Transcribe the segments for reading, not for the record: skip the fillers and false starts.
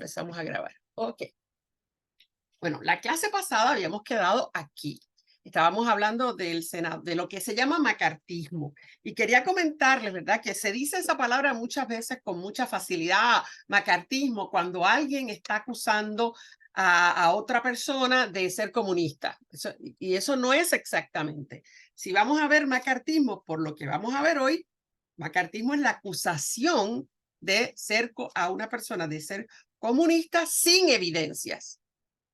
Empezamos a grabar. Ok. Bueno, la clase pasada habíamos quedado aquí. Estábamos hablando del Senado, de lo que se llama macartismo. Y quería comentarles, ¿verdad? Que se dice esa palabra muchas veces con mucha facilidad, macartismo, cuando alguien está acusando a otra persona de ser comunista. Y eso no es exactamente. Si vamos a ver macartismo, por lo que vamos a ver hoy, macartismo es la acusación de ser a una persona de ser comunista sin evidencias.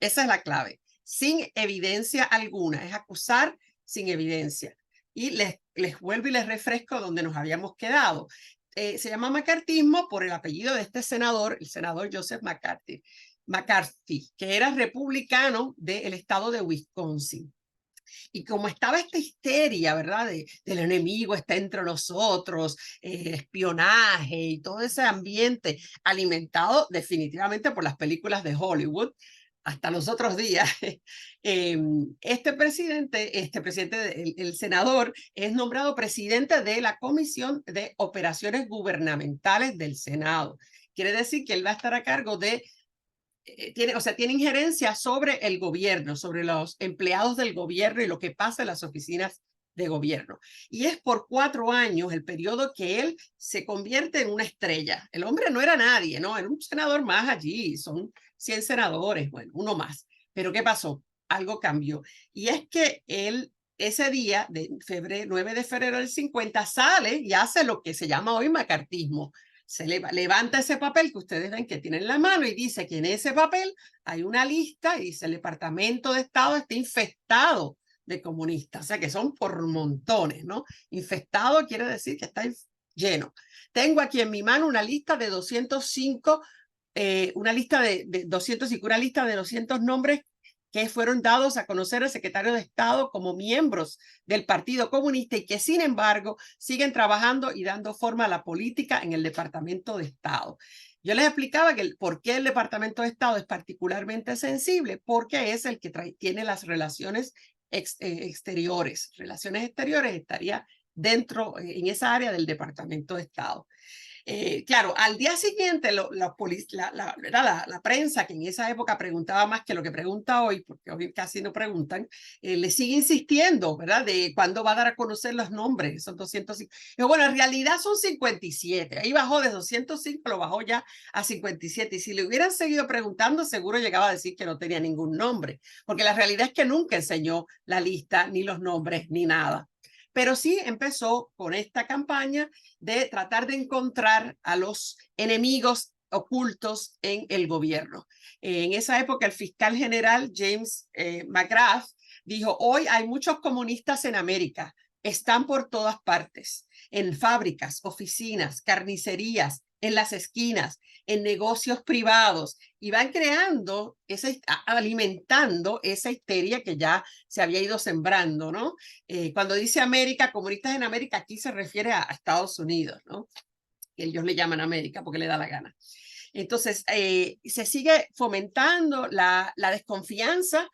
Esa es la clave. Sin evidencia alguna. Es acusar sin evidencia. Y les vuelvo y les refresco donde nos habíamos quedado. Se llama macartismo por el apellido de este senador, el senador Joseph McCarthy, que era republicano del estado de Wisconsin. Y como estaba esta histeria, ¿verdad? Del enemigo está entre nosotros, espionaje y todo ese ambiente alimentado definitivamente por las películas de Hollywood, hasta los otros días, este presidente, el senador, es nombrado presidente de la Comisión de Operaciones Gubernamentales del Senado. Quiere decir que él va a estar a cargo de tiene injerencia sobre el gobierno, sobre los empleados del gobierno y lo que pasa en las oficinas de gobierno. Y es por 4 años el periodo que él se convierte en una estrella. El hombre no era nadie, ¿no? Era un senador más allí, son 100 senadores, bueno, uno más. Pero ¿qué pasó? Algo cambió. Y es que él ese día, de 9 de febrero del 50, sale y hace lo que se llama hoy macartismo. Se levanta ese papel que ustedes ven que tiene en la mano y dice que en ese papel hay una lista y dice el Departamento de Estado está infestado de comunistas, o sea que son por montones, ¿no? Infestado quiere decir que está lleno. Tengo aquí en mi mano una lista de 205, una lista de 205, una lista de 200 nombres que fueron dados a conocer al secretario de Estado como miembros del Partido Comunista y que, sin embargo, siguen trabajando y dando forma a la política en el Departamento de Estado. Yo les explicaba que por qué el Departamento de Estado es particularmente sensible, porque es el que tiene las relaciones exteriores. Relaciones exteriores estaría dentro, en esa área del Departamento de Estado. Claro, al día siguiente la prensa, que en esa época preguntaba más que lo que pregunta hoy, porque hoy casi no preguntan, le sigue insistiendo, ¿verdad? De cuándo va a dar a conocer los nombres, son 205. Pero bueno, en realidad son 57, ahí bajó de 205, lo bajó ya a 57, y si le hubieran seguido preguntando, seguro llegaba a decir que no tenía ningún nombre, porque la realidad es que nunca enseñó la lista, ni los nombres, ni nada. Pero sí empezó con esta campaña de tratar de encontrar a los enemigos ocultos en el gobierno. En esa época, el fiscal general James McGrath dijo, hoy hay muchos comunistas en América, están por todas partes, en fábricas, oficinas, carnicerías, en las esquinas, en negocios privados, y van creando, alimentando esa histeria que ya se había ido sembrando, ¿no? Cuando dice América, comunistas en América, aquí se refiere a Estados Unidos, ¿no? Ellos le llaman América porque le da la gana. Entonces, se sigue fomentando la desconfianza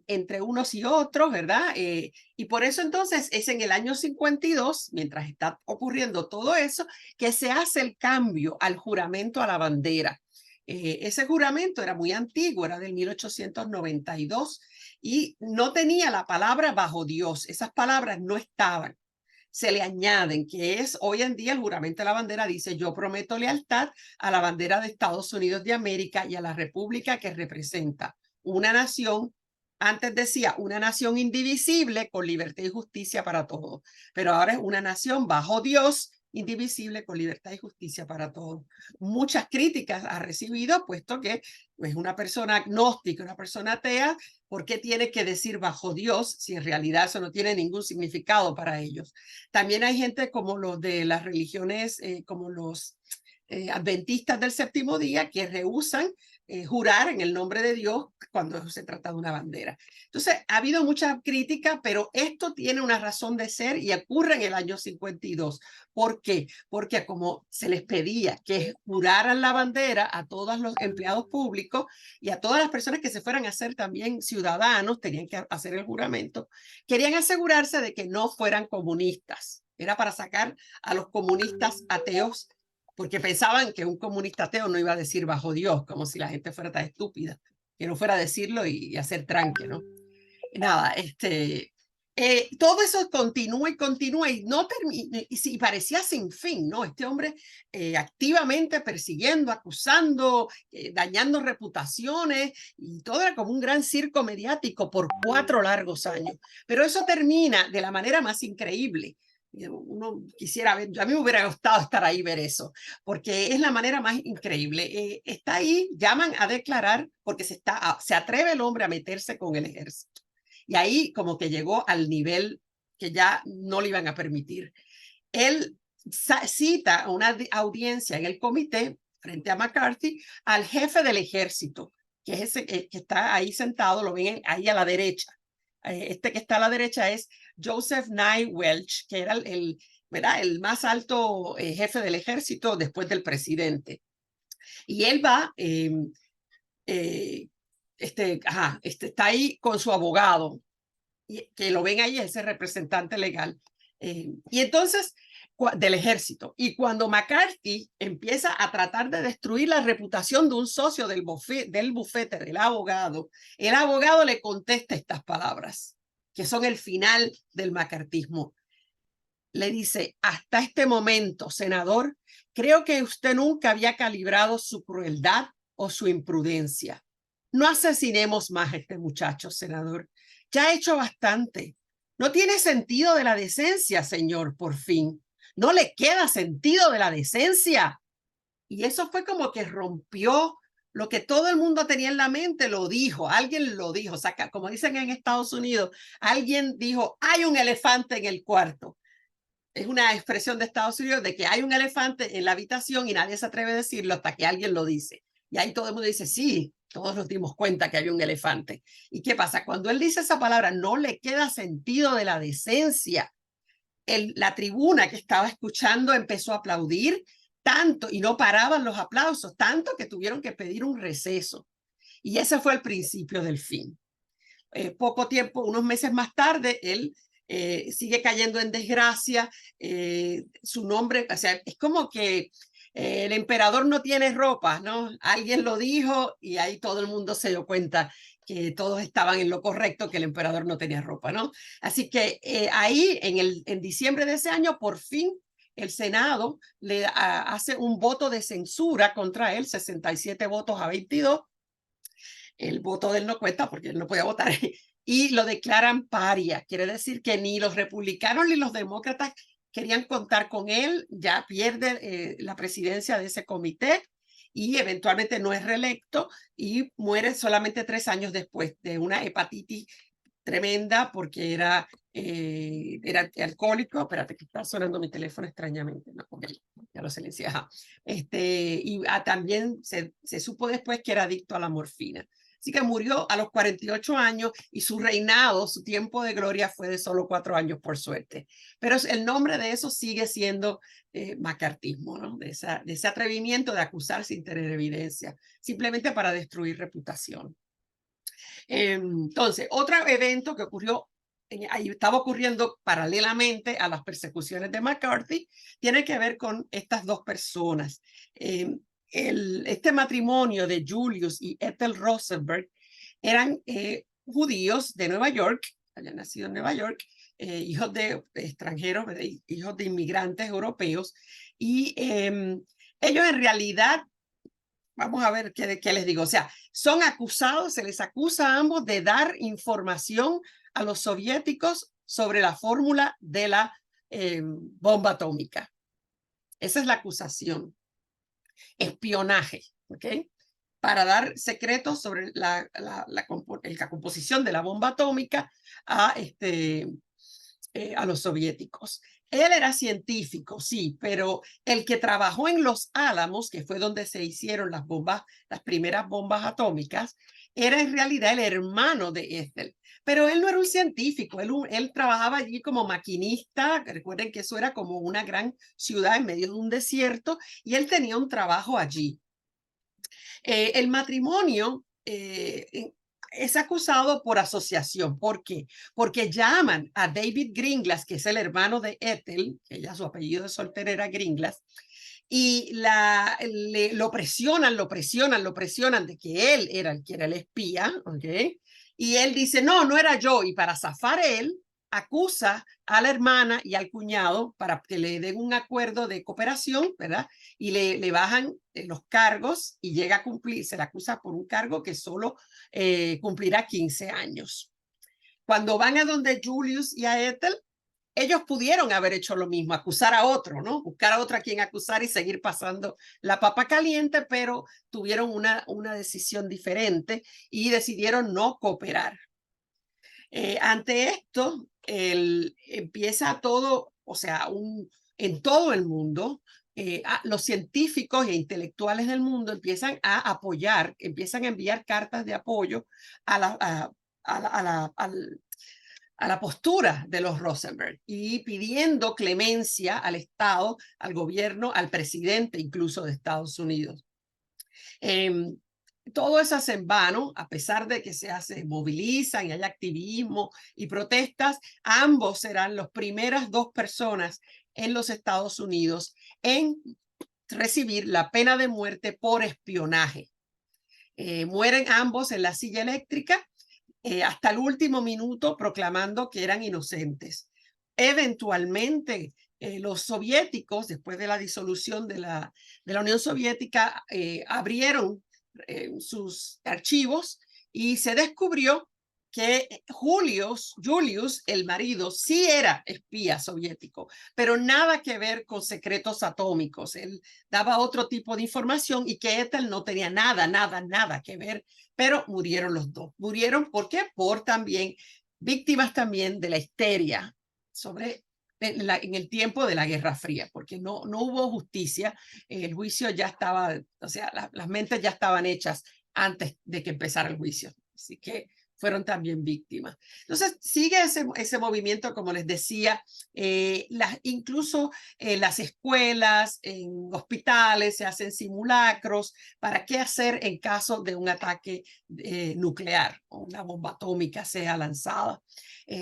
entre unos y otros, ¿verdad? Y por eso entonces es en el año 52, mientras está ocurriendo todo eso, que se hace el cambio al juramento a la bandera. Ese juramento era muy antiguo, era del 1892 y no tenía la palabra bajo Dios. Esas palabras no estaban. Se le añaden, que es hoy en día el juramento de la bandera, dice yo prometo lealtad a la bandera de Estados Unidos de América y a la república que representa una nación. Antes decía una nación indivisible con libertad y justicia para todos, pero ahora es una nación bajo Dios, indivisible con libertad y justicia para todos. Muchas críticas ha recibido, puesto que es una persona agnóstica, una persona atea. ¿Por qué tiene que decir bajo Dios si en realidad eso no tiene ningún significado para ellos? También hay gente como los de las religiones, como los adventistas del séptimo día, que rehúsan jurar en el nombre de Dios cuando se trata de una bandera. Entonces, ha habido mucha crítica, pero esto tiene una razón de ser y ocurre en el año 52. ¿Por qué? Porque como se les pedía que juraran la bandera a todos los empleados públicos y a todas las personas que se fueran a ser también ciudadanos, tenían que hacer el juramento, querían asegurarse de que no fueran comunistas. Era para sacar a los comunistas ateos porque pensaban que un comunista ateo no iba a decir bajo Dios, como si la gente fuera tan estúpida, que no fuera a decirlo y hacer tranque, ¿no? Nada, todo eso continúa y continúa y no termina, y sí, parecía sin fin, ¿no? Este hombre activamente persiguiendo, acusando, dañando reputaciones, y todo era como un gran circo mediático por 4 largos años. Pero eso termina de la manera más increíble. Uno quisiera ver, a mí me hubiera gustado estar ahí ver eso, porque es la manera más increíble. Está ahí, llaman a declarar, porque se atreve el hombre a meterse con el ejército. Y ahí como que llegó al nivel que ya no le iban a permitir. Él cita a una audiencia en el comité frente a McCarthy al jefe del ejército, que es ese que está ahí sentado, lo ven ahí a la derecha. Este que está a la derecha es Joseph Nye Welch, que era ¿verdad? El más alto jefe del ejército después del presidente. Y él va, está ahí con su abogado, que lo ven ahí, ese representante legal. Y entonces, del ejército. Y cuando McCarthy empieza a tratar de destruir la reputación de un socio del bufete del abogado, el abogado le contesta estas palabras, que son el final del macartismo. Le dice: hasta este momento, senador, creo que usted nunca había calibrado su crueldad o su imprudencia. No asesinemos más a este muchacho, senador. Ya ha hecho bastante. No tiene sentido de la decencia, señor, por fin. No le queda sentido de la decencia. Y eso fue como que rompió lo que todo el mundo tenía en la mente, lo dijo, alguien lo dijo. O sea, como dicen en Estados Unidos, alguien dijo: hay un elefante en el cuarto. Es una expresión de Estados Unidos de que hay un elefante en la habitación y nadie se atreve a decirlo hasta que alguien lo dice. Y ahí todo el mundo dice: sí, todos nos dimos cuenta que había un elefante. ¿Y qué pasa? Cuando él dice esa palabra, no le queda sentido de la decencia. La tribuna que estaba escuchando empezó a aplaudir tanto, y no paraban los aplausos, tanto que tuvieron que pedir un receso. Y ese fue el principio del fin. Poco tiempo, unos meses más tarde, él sigue cayendo en desgracia. Su nombre, o sea, es como que el emperador no tiene ropa, ¿no? Alguien lo dijo y ahí todo el mundo se dio cuenta que todos estaban en lo correcto, que el emperador no tenía ropa, ¿no? Así que ahí, en diciembre de ese año, por fin, el Senado le hace un voto de censura contra él, 67 votos a 22. El voto de él no cuenta porque él no podía votar, y lo declaran paria. Quiere decir que ni los republicanos ni los demócratas querían contar con él. Ya pierde la presidencia de ese comité y eventualmente no es reelecto, y muere solamente 3 años después de una hepatitis tremenda, porque era alcohólico. Espérate, que está sonando mi teléfono extrañamente. No, okay, ya lo silencié. Y también se supo después que era adicto a la morfina. Así que murió a los 48 años, y su reinado, su tiempo de gloria, fue de solo 4 años, por suerte. Pero el nombre de eso sigue siendo macartismo, ¿no? De ese atrevimiento de acusar sin tener evidencia, simplemente para destruir reputación. Entonces, otro evento que ocurrió, ahí estaba ocurriendo paralelamente a las persecuciones de McCarthy, tiene que ver con estas dos personas. Este matrimonio de Julius y Ethel Rosenberg eran judíos de Nueva York, habían nacido en Nueva York, hijos de extranjeros, hijos de inmigrantes europeos, y ellos en realidad, vamos a ver qué les digo, o sea, son acusados, se les acusa a ambos de dar información a los soviéticos sobre la fórmula de la bomba atómica. Esa es la acusación. Espionaje, ¿ok? Para dar secretos sobre la composición de la bomba atómica a los soviéticos. Él era científico, sí, pero el que trabajó en Los Álamos, que fue donde se hicieron las primeras bombas atómicas, era en realidad el hermano de Ethel. Pero él no era un científico, él trabajaba allí como maquinista. Recuerden que eso era como una gran ciudad en medio de un desierto, y él tenía un trabajo allí. El matrimonio es acusado por asociación. ¿Por qué? Porque llaman a David Greenglass, que es el hermano de Ethel, que ya su apellido de soltera era Greenglass, y lo presionan de que él era el que era el espía, ¿ok? Y él dice, no, no era yo. Y para zafar él, acusa a la hermana y al cuñado para que le den un acuerdo de cooperación, ¿verdad? Y le bajan los cargos y llega a cumplir, se le acusa por un cargo que solo cumplirá 15 años. Cuando van a donde Julius y a Ethel, ellos pudieron haber hecho lo mismo, acusar a otro, ¿no? Buscar a otro a quien acusar y seguir pasando la papa caliente, pero tuvieron una decisión diferente y decidieron no cooperar. Ante esto, empieza todo, o sea, en todo el mundo, los científicos e intelectuales del mundo empiezan a apoyar, empiezan a enviar cartas de apoyo a la postura de los Rosenberg y pidiendo clemencia al Estado, al gobierno, al presidente incluso de Estados Unidos. Todo eso hace en vano, a pesar de que se movilizan y hay activismo y protestas, ambos serán las primeras dos personas en los Estados Unidos en recibir la pena de muerte por espionaje. Mueren ambos en la silla eléctrica hasta el último minuto proclamando que eran inocentes. Eventualmente, los soviéticos, después de la disolución de la Unión Soviética, abrieron sus archivos y se descubrió que Julius, el marido, sí era espía soviético, pero nada que ver con secretos atómicos. Él daba otro tipo de información y que Ethel no tenía nada que ver, pero murieron los dos. Murieron, ¿por qué? Por también víctimas también de la histeria sobre en el tiempo de la Guerra Fría, porque no hubo justicia, el juicio ya estaba, o sea, las mentes ya estaban hechas antes de que empezara el juicio, así que fueron también víctimas. Entonces, sigue ese movimiento, como les decía, incluso en las escuelas, en hospitales, se hacen simulacros para qué hacer en caso de un ataque nuclear o una bomba atómica sea lanzada.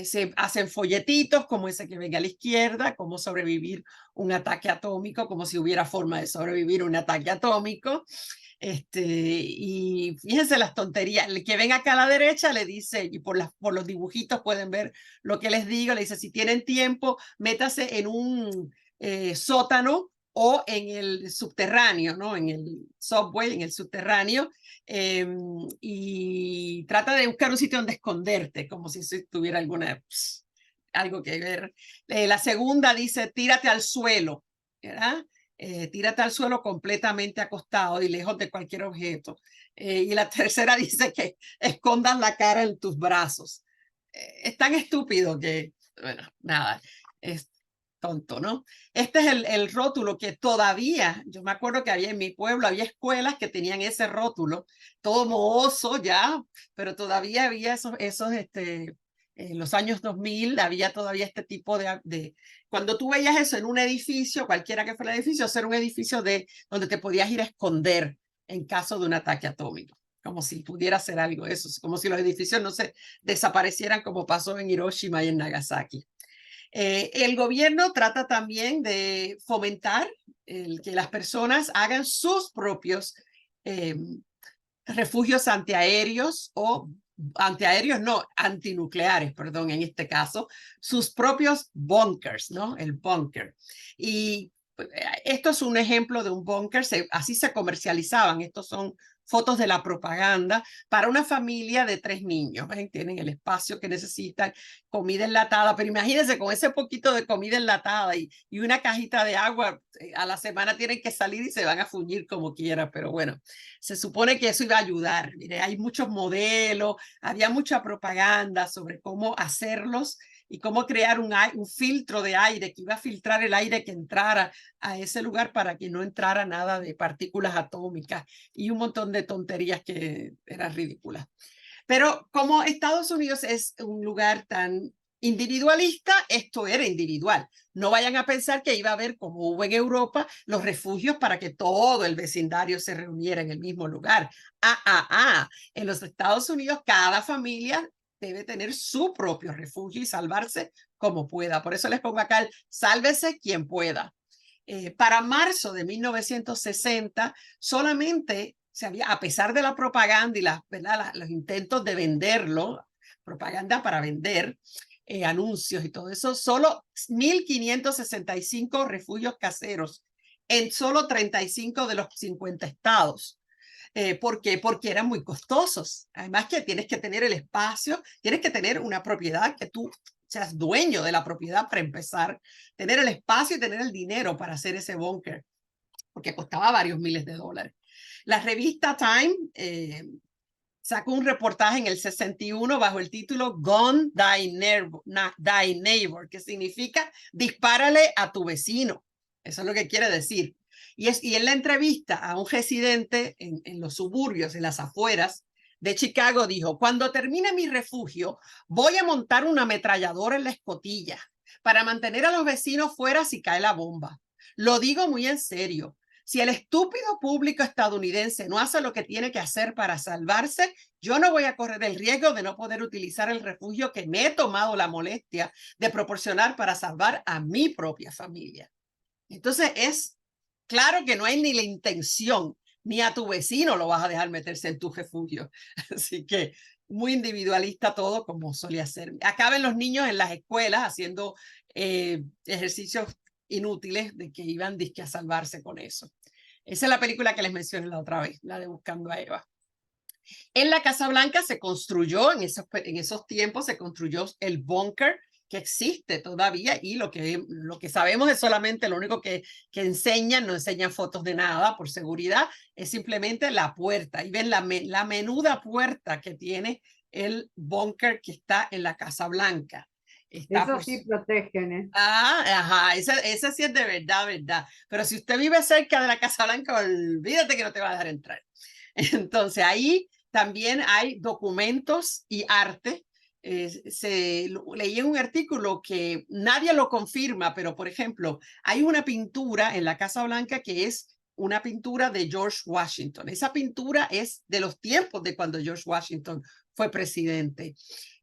Se hacen folletitos como ese que ven a la izquierda, cómo sobrevivir un ataque atómico, como si hubiera forma de sobrevivir un ataque atómico. Y fíjense las tonterías. El que ven acá a la derecha le dice, y por los dibujitos pueden ver lo que les digo, le dice, si tienen tiempo, métase en un sótano o en el subterráneo, ¿no? En el subway, en el subterráneo, y trata de buscar un sitio donde esconderte, como si tuviera algo que ver. La segunda dice, tírate al suelo, ¿verdad? Tírate al suelo completamente acostado y lejos de cualquier objeto. Y la tercera dice que escondas la cara en tus brazos. Es tan estúpido que, bueno, nada, es tonto, ¿no? Este es el rótulo que todavía, yo me acuerdo que había en mi pueblo, había escuelas que tenían ese rótulo, todo mohoso ya, pero todavía había en los años 2000 había todavía este tipo cuando tú veías eso en un edificio, cualquiera que fuera el edificio, era un edificio donde te podías ir a esconder en caso de un ataque atómico, como si pudiera ser algo eso, como si los edificios no se desaparecieran como pasó en Hiroshima y en Nagasaki. El gobierno trata también de fomentar que las personas hagan sus propios refugios antiaéreos o antinucleares, perdón, en este caso, sus propios bunkers, ¿no? El bunker. Y esto es un ejemplo de un búnker, así se comercializaban, estos son fotos de la propaganda para una familia de 3 niños, ¿ven? Tienen el espacio que necesitan, comida enlatada, pero imagínense con ese poquito de comida enlatada y una cajita de agua, a la semana tienen que salir y se van a fuñir como quiera, pero bueno, se supone que eso iba a ayudar. Mire, hay muchos modelos, había mucha propaganda sobre cómo hacerlos y cómo crear un filtro de aire que iba a filtrar el aire que entrara a ese lugar para que no entrara nada de partículas atómicas y un montón de tonterías que eran ridículas. Pero como Estados Unidos es un lugar tan individualista, esto era individual. No vayan a pensar que iba a haber, como hubo en Europa, los refugios para que todo el vecindario se reuniera en el mismo lugar. En los Estados Unidos cada familia debe tener su propio refugio y salvarse como pueda. Por eso les pongo acá el sálvese quien pueda. Para marzo de 1960, solamente a pesar de la propaganda y los intentos de venderlo, propaganda para vender, anuncios y todo eso, solo 1.565 refugios caseros en solo 35 de los 50 estados. ¿Por qué? Porque eran muy costosos. Además que tienes que tener el espacio, tienes que tener una propiedad que tú seas dueño de la propiedad para empezar, tener el espacio y tener el dinero para hacer ese búnker, porque costaba varios miles de dólares. La revista Time sacó un reportaje en el 61 bajo el título Gun Thy Neighbor, que significa dispárale a tu vecino. Eso es lo que quiere decir. Y en la entrevista a un residente en los suburbios, en las afueras de Chicago, dijo: cuando termine mi refugio, voy a montar una ametralladora en la escotilla para mantener a los vecinos fuera si cae la bomba. Lo digo muy en serio. Si el estúpido público estadounidense no hace lo que tiene que hacer para salvarse, yo no voy a correr el riesgo de no poder utilizar el refugio que me he tomado la molestia de proporcionar para salvar a mi propia familia. Entonces es claro que no hay ni la intención, ni a tu vecino lo vas a dejar meterse en tu refugio. Así que muy individualista todo, como solía ser. Acá ven los niños en las escuelas haciendo ejercicios inútiles de que iban disque a salvarse con eso. Esa es la película que les mencioné la otra vez, la de Buscando a Eva. En la Casa Blanca se construyó, en esos tiempos se construyó el búnker que existe todavía, y lo que sabemos es solamente lo único que enseñan, no enseñan fotos de nada por seguridad, es simplemente la puerta. Y ven la menuda puerta que tiene el búnker que está en la Casa Blanca. Eso sí protegen, ¿eh? Ajá, esa sí es de verdad, verdad. Pero si usted vive cerca de la Casa Blanca, olvídate que no te va a dejar entrar. Entonces ahí también hay documentos y arte. Leí en un artículo que nadie lo confirma, pero por ejemplo, hay una pintura en la Casa Blanca que es una pintura de George Washington. Esa pintura es de los tiempos de cuando George Washington fue presidente.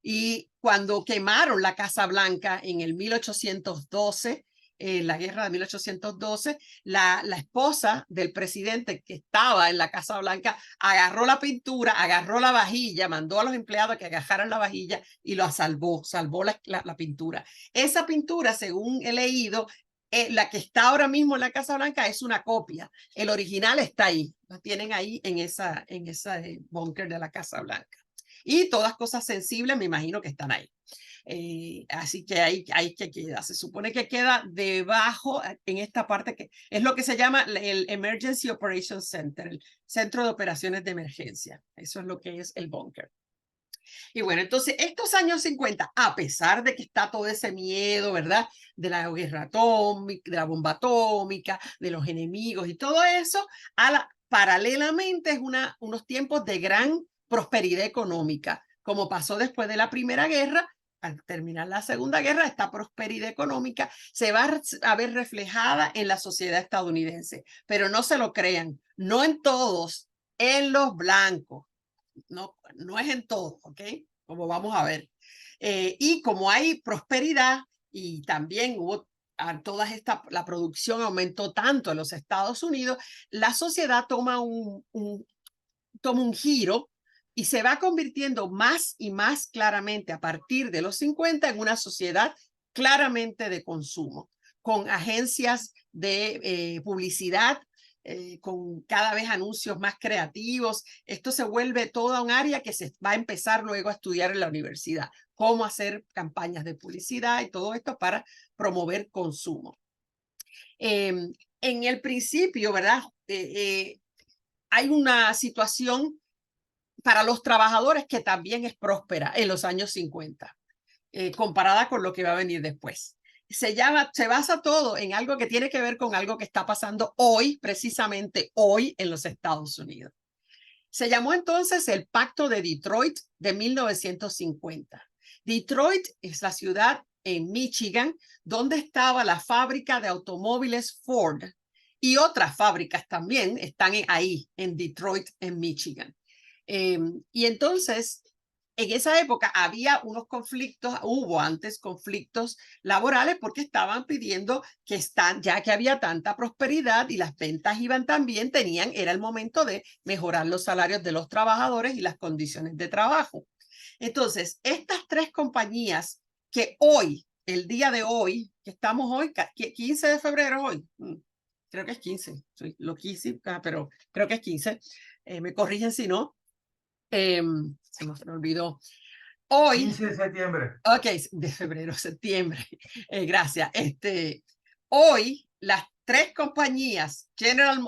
Y cuando quemaron la Casa Blanca en el 1812, la guerra de 1812, la esposa del presidente que estaba en la Casa Blanca agarró la pintura, agarró la vajilla, mandó a los empleados que agarraran la vajilla y lo salvó la pintura. Esa pintura, según he leído, la que está ahora mismo en la Casa Blanca es una copia. El original está ahí, lo tienen ahí en esa búnker de la Casa Blanca. Y todas cosas sensibles, me imagino que están ahí. Así que ahí que queda. Se supone que queda debajo, en esta parte, que es lo que se llama el Emergency Operations Center, el Centro de Operaciones de Emergencia. Eso es lo que es el búnker. Y bueno, entonces estos años 50, a pesar de que está todo ese miedo, ¿verdad? De la guerra atómica, de la bomba atómica, de los enemigos y todo eso, paralelamente es unos tiempos de gran prosperidad económica, como pasó después de la Primera Guerra. Al terminar la Segunda Guerra, esta prosperidad económica se va a ver reflejada en la sociedad estadounidense, pero no se lo crean, no en todos, en los blancos. No es en todo, ¿ok? Como vamos a ver. Y como hay prosperidad y también hubo la producción aumentó tanto en los Estados Unidos, la sociedad toma un giro y se va convirtiendo más y más claramente a partir de los 50 en una sociedad claramente de consumo, con agencias de publicidad, con cada vez anuncios más creativos. Esto se vuelve toda un área que se va a empezar luego a estudiar en la universidad, cómo hacer campañas de publicidad y todo esto para promover consumo. En el principio, ¿verdad? Hay una situación para los trabajadores que también es próspera en los años 50, comparada con lo que va a venir después. Se basa todo en algo que tiene que ver con algo que está pasando hoy, precisamente hoy en los Estados Unidos. Se llamó entonces el Pacto de Detroit de 1950. Detroit es la ciudad en Michigan donde estaba la fábrica de automóviles Ford, y otras fábricas también están ahí en Detroit, en Michigan. Y entonces en esa época había unos conflictos, hubo antes conflictos laborales porque estaban pidiendo que ya que había tanta prosperidad y las ventas iban tan bien, era el momento de mejorar los salarios de los trabajadores y las condiciones de trabajo. Entonces, estas tres compañías que hoy, el día de hoy, que estamos hoy, 15 de febrero hoy, creo que es 15, soy loquísima, pero creo que es 15, me corrigen si no, se me olvidó. Hoy, 15 de septiembre. Ok, de febrero, septiembre. Gracias. Hoy, las tres compañías,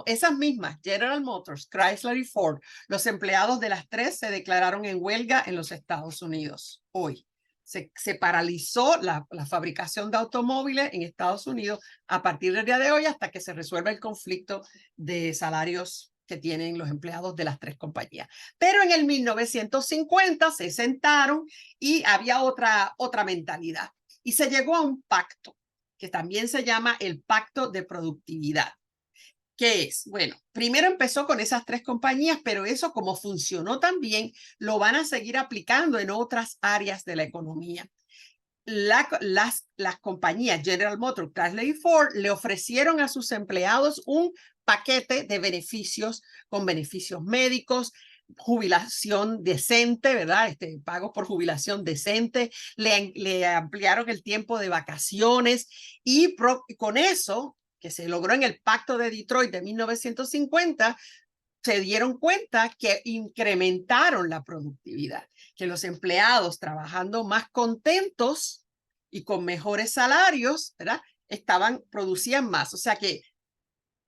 esas mismas, General Motors, Chrysler y Ford, los empleados de las tres se declararon en huelga en los Estados Unidos. Hoy se paralizó la fabricación de automóviles en Estados Unidos a partir del día de hoy hasta que se resuelva el conflicto de salarios que tienen los empleados de las tres compañías. Pero en el 1950 se sentaron y había otra mentalidad. Y se llegó a un pacto que también se llama el Pacto de Productividad. ¿Qué es? Bueno, primero empezó con esas tres compañías, pero eso como funcionó tan bien, lo van a seguir aplicando en otras áreas de la economía. Las compañías General Motors, Chrysler y Ford le ofrecieron a sus empleados un paquete de beneficios con beneficios médicos, jubilación decente, ¿verdad? Pagos por jubilación decente, le ampliaron el tiempo de vacaciones y con eso, que se logró en el Pacto de Detroit de 1950, se dieron cuenta que incrementaron la productividad, que los empleados trabajando más contentos y con mejores salarios, ¿verdad? Producían más. O sea que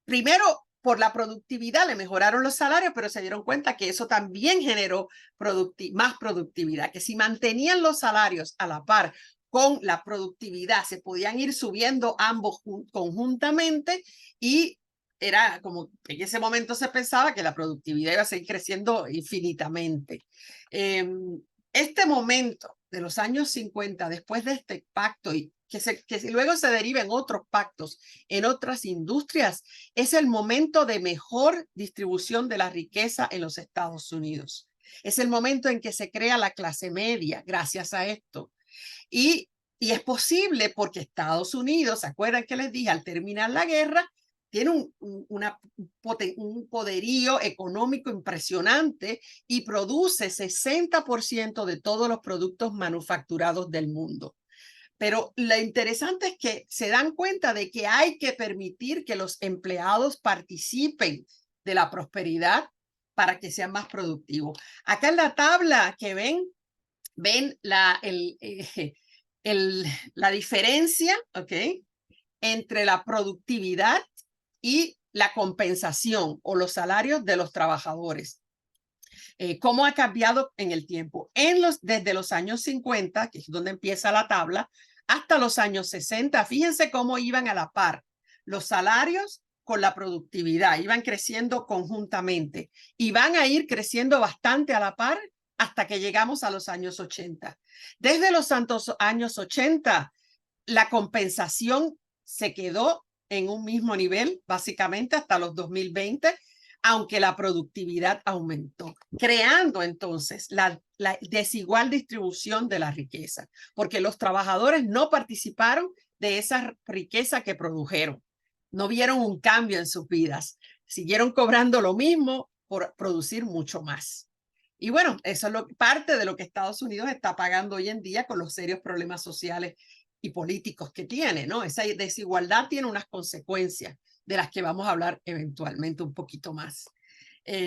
primero por la productividad le mejoraron los salarios, pero se dieron cuenta que eso también generó más productividad, que si mantenían los salarios a la par con la productividad, se podían ir subiendo ambos conjuntamente y era como en ese momento se pensaba que la productividad iba a seguir creciendo infinitamente. Este momento de los años 50, después de este pacto y que luego se deriva en otros pactos, en otras industrias, es el momento de mejor distribución de la riqueza en los Estados Unidos. Es el momento en que se crea la clase media gracias a esto. Y es posible porque Estados Unidos, ¿se acuerdan que les dije? Al terminar la guerra, tiene un poderío económico impresionante y produce 60% de todos los productos manufacturados del mundo. Pero lo interesante es que se dan cuenta de que hay que permitir que los empleados participen de la prosperidad para que sean más productivos. Acá en la tabla que ven la diferencia, ¿ok? Entre la productividad y la compensación o los salarios de los trabajadores. ¿Cómo ha cambiado en el tiempo? Desde los años 50, que es donde empieza la tabla, hasta los años 60, fíjense cómo iban a la par los salarios con la productividad, iban creciendo conjuntamente y van a ir creciendo bastante a la par hasta que llegamos a los años 80. Desde los años 80, la compensación se quedó en un mismo nivel, básicamente hasta los 2020, aunque la productividad aumentó, creando entonces la desigual distribución de la riqueza, porque los trabajadores no participaron de esa riqueza que produjeron, no vieron un cambio en sus vidas, siguieron cobrando lo mismo por producir mucho más. Y bueno, eso es parte de lo que Estados Unidos está pagando hoy en día con los serios problemas sociales y políticos que tiene, ¿no? Esa desigualdad tiene unas consecuencias de las que vamos a hablar eventualmente un poquito más.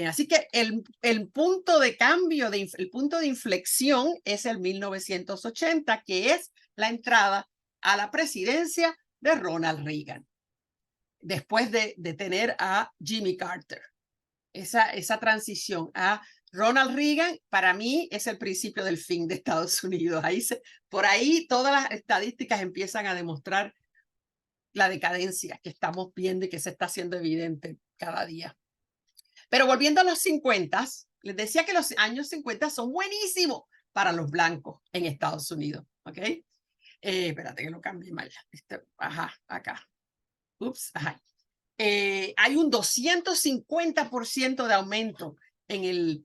Así que el punto de cambio, el punto de inflexión es el 1980, que es la entrada a la presidencia de Ronald Reagan, después de tener a Jimmy Carter. Esa transición a Ronald Reagan, para mí, es el principio del fin de Estados Unidos. Por ahí todas las estadísticas empiezan a demostrar la decadencia que estamos viendo y que se está haciendo evidente cada día. Pero volviendo a los 50, les decía que los años 50 son buenísimos para los blancos en Estados Unidos, ¿ok? Espérate que lo cambié mal. Ajá, acá. Ups, ajá. Hay un 250% de aumento en el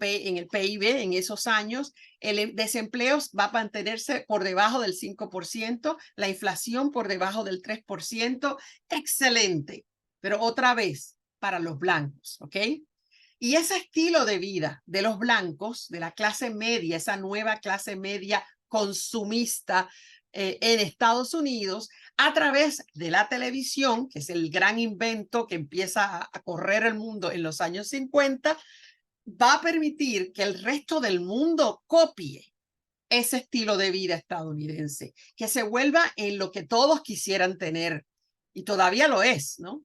PIB en esos años, el desempleo va a mantenerse por debajo del 5%, la inflación por debajo del 3%. Excelente, pero otra vez para los blancos, ¿ok? Y ese estilo de vida de los blancos, de la clase media, esa nueva clase media consumista en Estados Unidos, a través de la televisión, que es el gran invento que empieza a correr el mundo en los años 50, va a permitir que el resto del mundo copie ese estilo de vida estadounidense, que se vuelva en lo que todos quisieran tener, y todavía lo es, ¿no?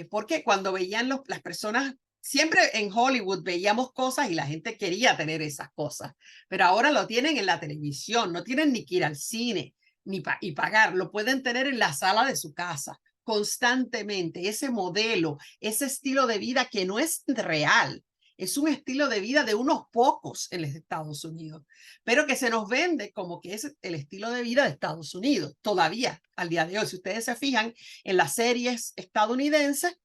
Porque cuando veían las personas, siempre en Hollywood veíamos cosas y la gente quería tener esas cosas, pero ahora lo tienen en la televisión, no tienen ni que ir al cine y pagar, lo pueden tener en la sala de su casa constantemente, ese modelo, ese estilo de vida que no es real. Es un estilo de vida de unos pocos en los Estados Unidos, pero que se nos vende como que es el estilo de vida de Estados Unidos, todavía al día de hoy. Si ustedes se fijan en las series estadounidenses,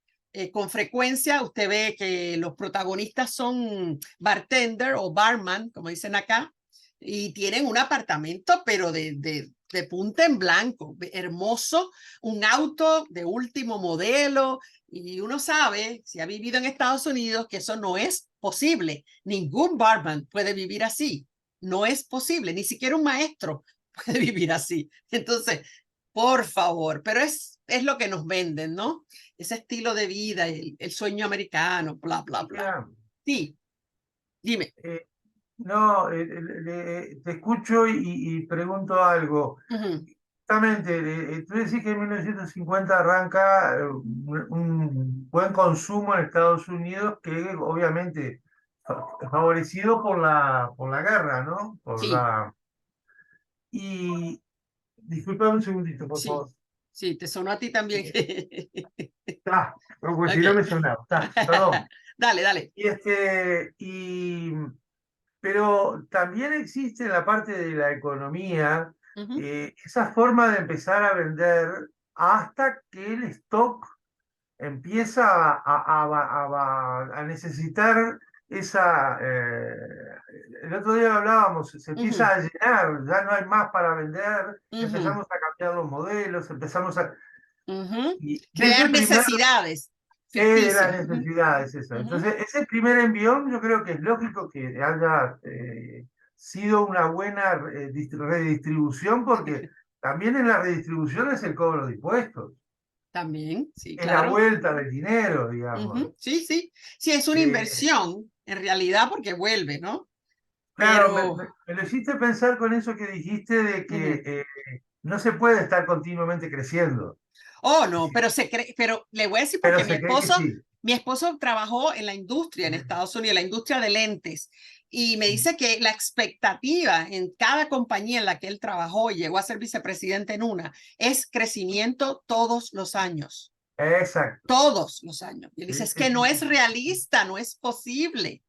con frecuencia usted ve que los protagonistas son bartender o barman, como dicen acá, y tienen un apartamento, pero de punta en blanco, hermoso, un auto de último modelo, y uno sabe, si ha vivido en Estados Unidos, que eso no es posible. Ningún barman puede vivir así. No es posible. Ni siquiera un maestro puede vivir así. Entonces, por favor, pero es lo que nos venden, ¿no? Ese estilo de vida, el sueño americano, bla, bla, bla. Mira, Sí, dime. no, te escucho y pregunto algo. Justamente, tú decís que en 1950 arranca un buen consumo en Estados Unidos que obviamente favorecido por la guerra, ¿no? Sí, Y disculpame un segundito, por sí, favor. sí, te sonó a ti también. Está, porque si no Ok. me sonaba, está, perdón. Dale, dale. Pero también existe en la parte de la economía Ujú, esa forma de empezar a vender hasta que el stock empieza a necesitar esa... el otro día hablábamos, se ujú, empieza a llenar, ya no hay más para vender, ujú, empezamos a cambiar los modelos, empezamos a... ujú. Y ese Crear primer necesidades de las ficticias. Ujú, necesidades, eso. ujú. Entonces, ese primer envión yo creo que es lógico que haya sido una buena redistribución, porque también en la redistribución es el cobro de impuestos, También, sí, es la claro. vuelta del dinero, digamos. Ujú, sí, sí. Sí, es una Eh, inversión en realidad porque vuelve, ¿no? claro, Pero, me lo hiciste pensar con eso que dijiste de que ujú. no se puede estar continuamente creciendo, Oh, no, pero se cree, pero le voy a decir pero porque se cree que sí. mi esposo trabajó en la industria en Estados Unidos, la industria de lentes, y me dice que la expectativa en cada compañía en la que él trabajó y llegó a ser vicepresidente en una es crecimiento todos los años, Exacto. todos los años. Y él dice, Sí, es sí, que no sí, es sí. realista, no es posible,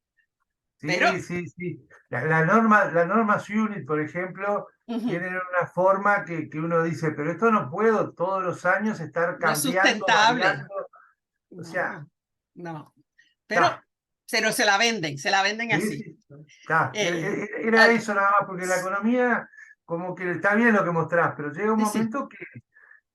pero Sí, sí, sí. La norma unit, por ejemplo, ujú, tienen una forma que uno dice, pero esto no puedo todos los años estar no es cambiando, sustentable. variando. O sea, No, no, pero está. se la venden Sí, así. sí, está. Eh, Era ok, eso nada más, porque la economía, como que está bien lo que mostrás, pero llega un sí, sí. momento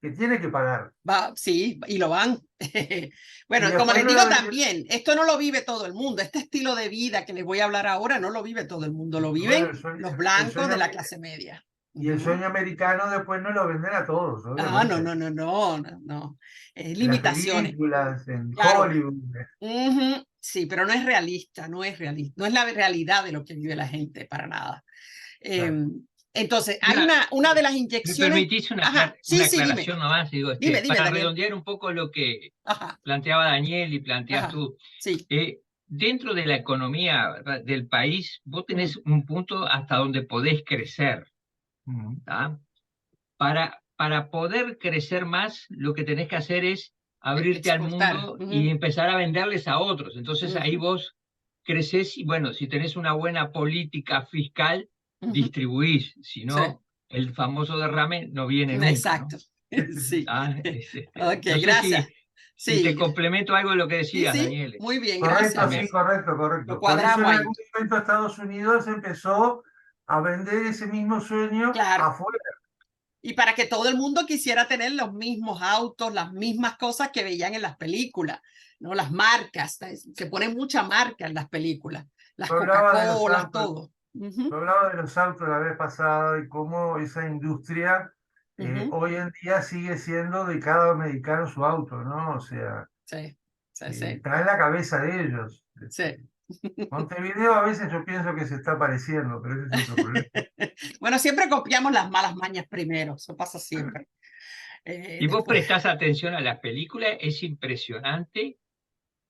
que tiene que pagar. Va, sí, y lo van. Y Bueno, como después les no digo lo, también, esto no lo vive todo el mundo. Este estilo de vida que les voy a hablar ahora no lo vive todo el mundo. Lo bueno, viven los el blancos de sueño, la clase media. y el Ujú. sueño americano después no lo venden a todos, Ah, no, obviamente. no, no, no, no, no. En las Limitaciones, películas, en claro. Hollywood. Ujú, sí, pero no es realista, no es realista. No es la realidad de lo que vive la gente, para nada. Claro. Entonces, hay Mira, una de las me inyecciones. permitís Ajá, una sí, sí, dime, aclaración nomás, digo, dime, para Daniel. redondear un poco lo que Ajá, planteaba Daniel y planteas ajá, tú. sí. Dentro de la economía, ¿verdad?, del país, vos Ujú. tenés un punto hasta donde podés crecer, Mm. ¿tá? Para poder crecer más, lo que tenés que hacer es abrirte al Exportar. mundo y Ujú, empezar a venderles a otros. Entonces ahí ujú, vos creces y bueno, si tenés una buena política fiscal, ujú. distribuís, si Sí, no, el famoso derrame no viene nunca, ¿no? exacto. Sí. Ah, Ok, no sé gracias. Y te complemento algo de lo que decías, sí, Daniel. muy bien, Correcto, gracias. sí, correcto. Lo Por eso cuadramos en ahí. algún momento Estados Unidos empezó a vender ese mismo sueño Claro. afuera. Y para que todo el mundo quisiera tener los mismos autos, las mismas cosas que veían en las películas, ¿no? Las marcas, se pone mucha marca en las películas, las Yo hablaba de los Coca-Colas, autos, todo. yo hablaba de los autos la vez pasada y cómo esa industria hoy en día sigue siendo de cada americano su auto, ¿no? O sea, Sí, sí. está en la cabeza de ellos. Sí. Montevideo a veces yo pienso que se está pareciendo, pero ese es otro problema. Bueno, siempre copiamos las malas mañas primero, eso pasa siempre. Y vos prestás atención a las películas, es impresionante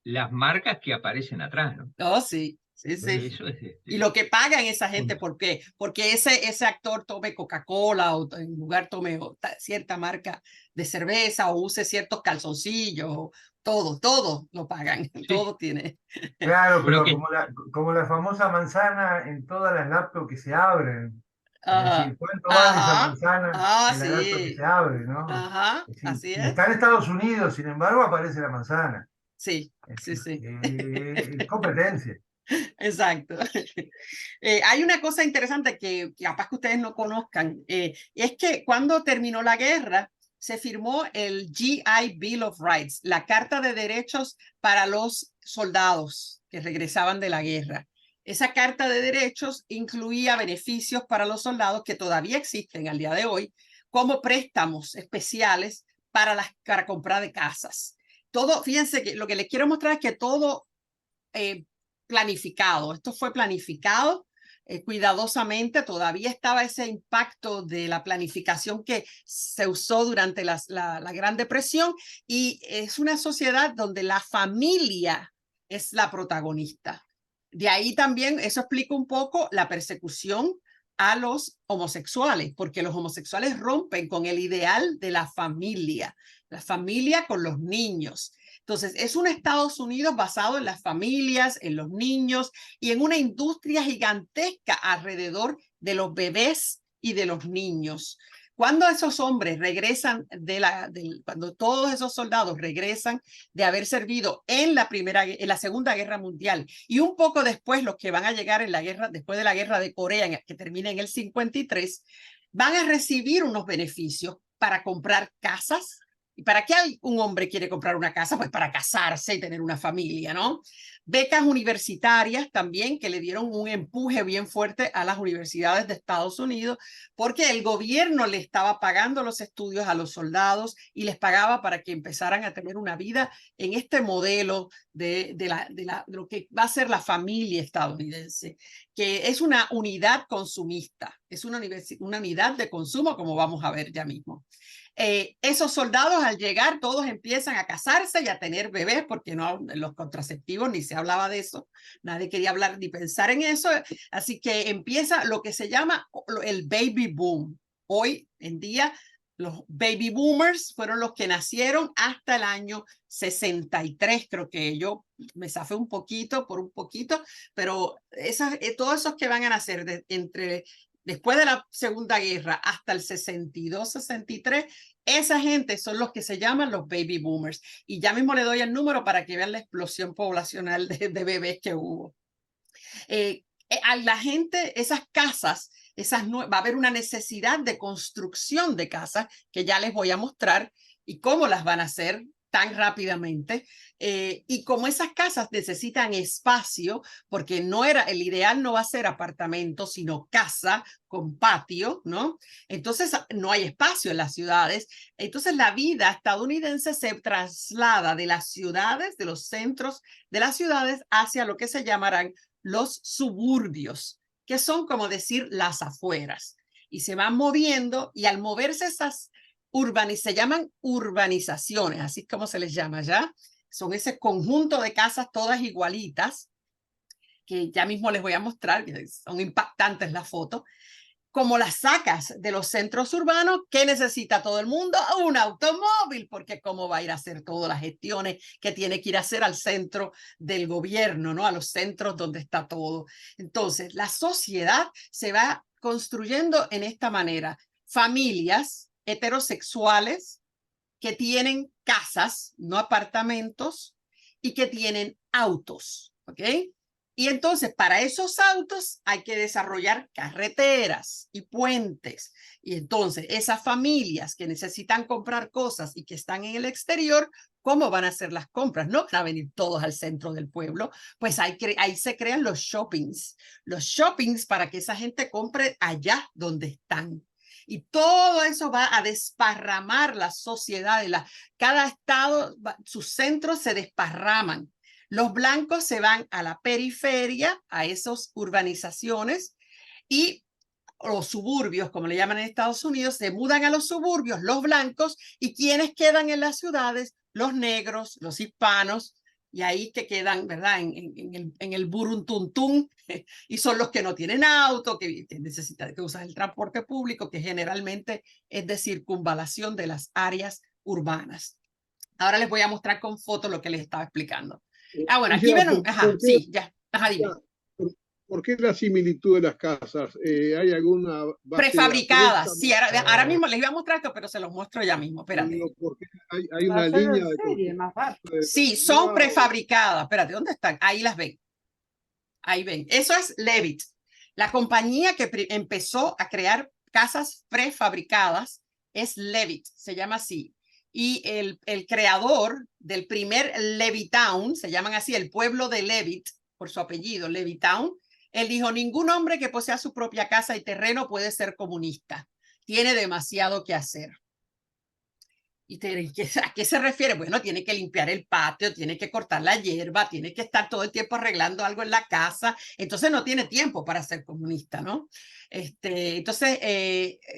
las marcas que aparecen atrás, ¿no? Oh, sí. Eso es, Y lo que pagan esa gente, ¿por qué? Porque ese actor tome Coca-Cola o en lugar tome cierta marca de cerveza o use ciertos calzoncillos, todo lo pagan, sí. todo tiene. Claro, Bueno, pero como la famosa manzana en todas las laptops que se abren. Es decir, ¿cuánto vale esa manzana en la laptop que se abre, ¿no? Ajá, Es decir, así y es. está en Estados Unidos, sin embargo, aparece la manzana. Sí. Es competencia. Exacto. Hay una cosa interesante que capaz que ustedes no conozcan, es que cuando terminó la guerra, se firmó el GI Bill of Rights, la Carta de Derechos para los soldados que regresaban de la guerra. Esa Carta de Derechos incluía beneficios para los soldados que todavía existen al día de hoy, como préstamos especiales para compra de casas. Todo, fíjense que lo que les quiero mostrar es que todo planificado. Esto fue planificado cuidadosamente. Todavía estaba ese impacto de la planificación que se usó durante la Gran Depresión, y es una sociedad donde la familia es la protagonista. De ahí también eso explica un poco la persecución a los homosexuales, porque los homosexuales rompen con el ideal de la familia con los niños. Entonces, es un Estados Unidos basado en las familias, en los niños y en una industria gigantesca alrededor de los bebés y de los niños. Cuando esos hombres regresan cuando todos esos soldados regresan de haber servido en la Segunda Guerra Mundial y un poco después los que van a llegar después de la Guerra de Corea, que termina en el 53, van a recibir unos beneficios para comprar casas. ¿Y para qué un hombre quiere comprar una casa? Pues para casarse y tener una familia, ¿no? Becas universitarias también que le dieron un empuje bien fuerte a las universidades de Estados Unidos, porque el gobierno le estaba pagando los estudios a los soldados y les pagaba para que empezaran a tener una vida en este modelo de lo que va a ser la familia estadounidense, que es una unidad consumista, es una unidad de consumo, como vamos a ver ya mismo. Esos soldados al llegar todos empiezan a casarse y a tener bebés, porque no los contraceptivos ni se hablaba de eso, nadie quería hablar ni pensar en eso, así que empieza lo que se llama el baby boom. Hoy en día los baby boomers fueron los que nacieron hasta el año 63, creo que yo me zafé un poquito, pero todos esos que van a nacer después de la Segunda Guerra hasta el 62, 63, esa gente son los que se llaman los baby boomers. Y ya mismo le doy el número para que vean la explosión poblacional de bebés que hubo. A la gente, esas casas, va a haber una necesidad de construcción de casas que ya les voy a mostrar y cómo las van a hacer tan rápidamente, y como esas casas necesitan espacio, porque el ideal no va a ser apartamento, sino casa con patio, ¿no? Entonces no hay espacio en las ciudades, entonces la vida estadounidense se traslada de las ciudades, de los centros de las ciudades, hacia lo que se llamarán los suburbios, que son como decir las afueras, y se van moviendo, y al moverse se llaman urbanizaciones, así como se les llama ya, son ese conjunto de casas todas igualitas, que ya mismo les voy a mostrar, que son impactantes las fotos. Como las sacas de los centros urbanos, ¿qué necesita todo el mundo? Un automóvil, porque cómo va a ir a hacer todas las gestiones que tiene que ir a hacer al centro del gobierno, ¿no? A los centros donde está todo. Entonces, la sociedad se va construyendo en esta manera. Familias heterosexuales que tienen casas, no apartamentos, y que tienen autos, ¿ok? Y entonces para esos autos hay que desarrollar carreteras y puentes. Y entonces esas familias que necesitan comprar cosas y que están en el exterior, ¿cómo van a hacer las compras? No van a venir todos al centro del pueblo, pues ahí se crean los shoppings para que esa gente compre allá donde están. Y todo eso va a desparramar la sociedad. Cada estado, sus centros se desparraman. Los blancos se van a la periferia, a esas urbanizaciones, y los suburbios, como le llaman en Estados Unidos, se mudan a los suburbios, los blancos, y quienes quedan en las ciudades, los negros, los hispanos, y ahí que quedan, ¿verdad? En el buruntuntún, y son los que no tienen auto, que necesitan, que usan el transporte público, que generalmente es de circunvalación de las áreas urbanas. Ahora les voy a mostrar con fotos lo que les estaba explicando. Ah, bueno, aquí ven, ajá, sí, ya, ajá, dime. ¿Por qué la similitud de las casas? ¿Hay alguna base prefabricadas? Sí, ahora mismo les iba a mostrar esto, pero se los muestro ya mismo, espérate. Porque hay una línea de serie, más fácil. Sí, son prefabricadas. Espérate, ¿dónde están? Ahí las ven. Ahí ven. Eso es Levitt, la compañía que empezó a crear casas prefabricadas es Levitt, se llama así. Y el creador del primer Levittown, se llaman así, el pueblo de Levitt, por su apellido, Levittown, él dijo, ningún hombre que posea su propia casa y terreno puede ser comunista. Tiene demasiado que hacer. ¿A qué se refiere? Bueno, tiene que limpiar el patio, tiene que cortar la hierba, tiene que estar todo el tiempo arreglando algo en la casa. Entonces no tiene tiempo para ser comunista, ¿no? Entonces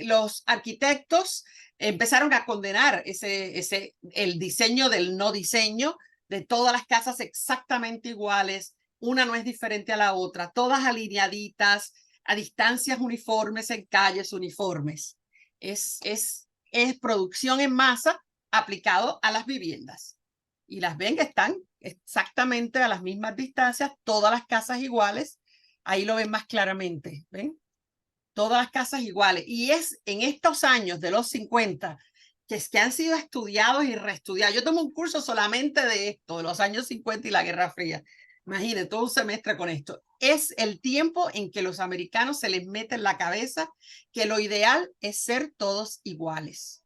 los arquitectos empezaron a condenar el diseño del no diseño de todas las casas exactamente iguales. Una no es diferente a la otra, todas alineaditas, a distancias uniformes, en calles uniformes. Es producción en masa aplicado a las viviendas. Y las ven que están exactamente a las mismas distancias, todas las casas iguales. Ahí lo ven más claramente, ¿ven? Todas las casas iguales. Y es en estos años de los 50 que han sido estudiados y reestudiados. Yo tomo un curso solamente de esto, de los años 50 y la Guerra Fría. Imagínense, todo un semestre con esto. Es el tiempo en que los americanos se les mete en la cabeza que lo ideal es ser todos iguales,